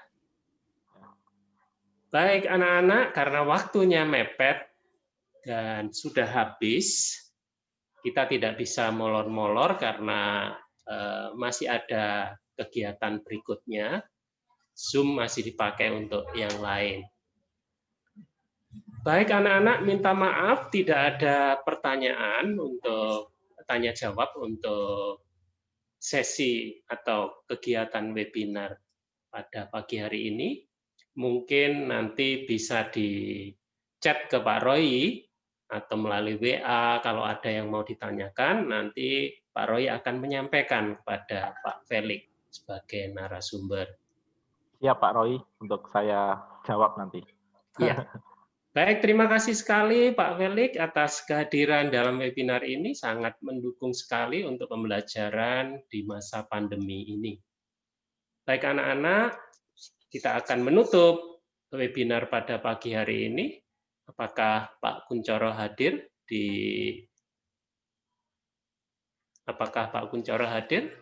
Baik anak-anak, karena waktunya mepet dan sudah habis, kita tidak bisa molor-molor karena masih ada kegiatan berikutnya. Zoom masih dipakai untuk yang lain. Baik anak-anak, minta maaf tidak ada pertanyaan untuk tanya jawab untuk sesi atau kegiatan webinar pada pagi hari ini. Mungkin nanti bisa di chat ke Pak Roy atau melalui WA kalau ada yang mau ditanyakan, nanti Pak Roy akan menyampaikan kepada Pak Felix sebagai narasumber. Ya Pak Roy, untuk saya jawab nanti. Iya. Baik, terima kasih sekali Pak Felix atas kehadiran dalam webinar ini, sangat mendukung sekali untuk pembelajaran di masa pandemi ini. Baik anak-anak, kita akan menutup webinar pada pagi hari ini. Apakah Pak Kuncoro hadir Apakah Pak Kuncoro hadir?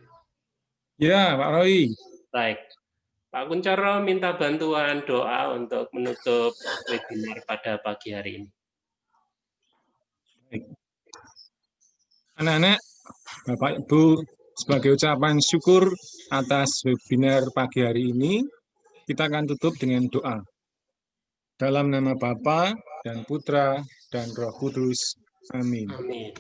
Ya, Pak Roy. Baik. Pak Kuncoro minta bantuan doa untuk menutup webinar pada pagi hari ini. Anak-anak, Bapak Ibu, sebagai ucapan syukur atas webinar pagi hari ini, kita akan tutup dengan doa. Dalam nama Bapa dan Putra dan Roh Kudus. Amin. Amin.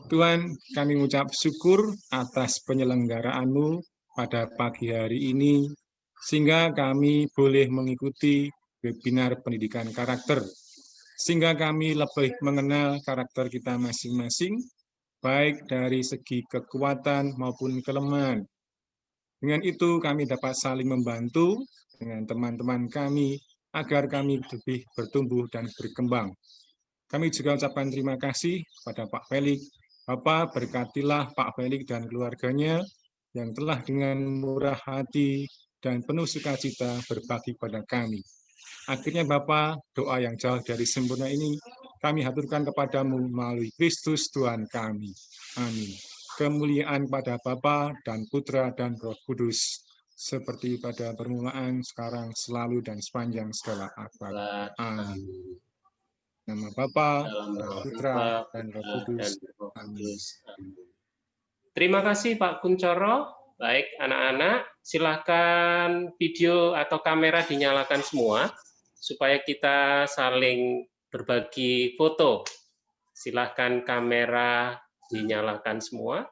Tuhan, kami mengucap syukur atas penyelenggaraanmu pada pagi hari ini, sehingga kami boleh mengikuti webinar pendidikan karakter, sehingga kami lebih mengenal karakter kita masing-masing, baik dari segi kekuatan maupun kelemahan. Dengan itu kami dapat saling membantu dengan teman-teman kami, agar kami lebih bertumbuh dan berkembang. Kami juga ucapkan terima kasih kepada Pak Felix. Bapak berkatilah Pak Felix dan keluarganya yang telah dengan murah hati dan penuh sukacita berbagi pada kami. Akhirnya Bapak, doa yang jauh dari sempurna ini kami haturkan kepadamu melalui Kristus Tuhan kami. Amin. Kemuliaan pada Bapa dan Putra dan Roh Kudus, seperti pada permulaan, sekarang, selalu, dan sepanjang segala abad. Amin. Nama Bapa, dan Putra, dan Roh Kudus. Amin. Terima kasih Pak Kuncoro. Baik, anak-anak, silakan video atau kamera dinyalakan semua, supaya kita saling berbagi foto. Silahkan kamera dinyalakan semua.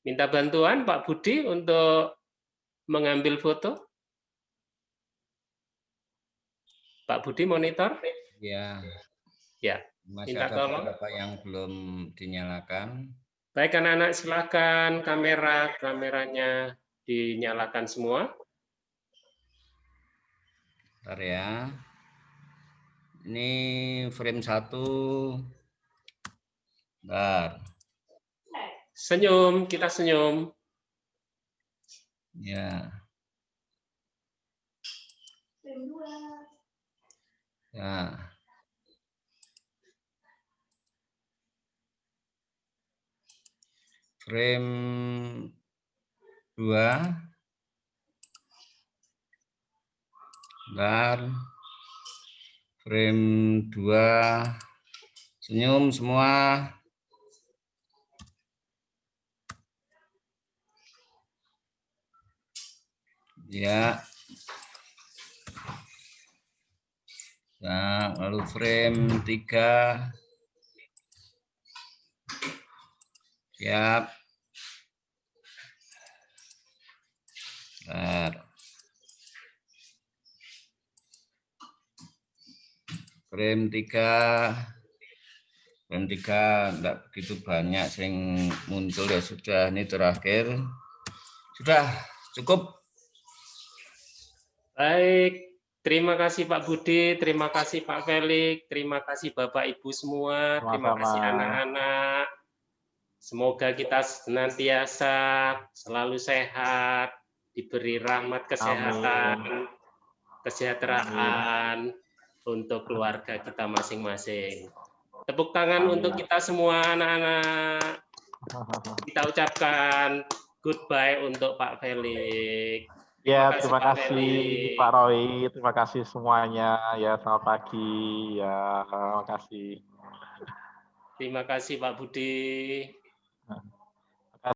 Minta bantuan Pak Budi untuk mengambil foto. Pak Budi monitor. Ya. Ya. Masih Minta ada tolong. beberapa yang belum dinyalakan. Baik anak-anak, silakan kameranya dinyalakan semua. Bentar ya. Ini frame 1. Bentar. Senyum, kita senyum. Ya. Ya. Frame 2. Bentar. Frame 2. Senyum semua. Ya. Nah, lalu frame 3. Siap. Bentar. Frame 3. Frame 3 enggak begitu banyak yang muncul ya, sudah ini terakhir. Sudah cukup. Baik, terima kasih Pak Budi, terima kasih Pak Felix, terima kasih Bapak Ibu semua, terima kasih anak-anak. Semoga kita senantiasa selalu sehat, diberi rahmat kesehatan, kesejahteraan untuk keluarga kita masing-masing. Tepuk tangan untuk kita semua anak-anak. Kita ucapkan goodbye untuk Pak Felix. Ya, terima kasih Pak Roy, terima kasih semuanya. Ya, selamat pagi. Ya, terima kasih. Terima kasih Pak Budi.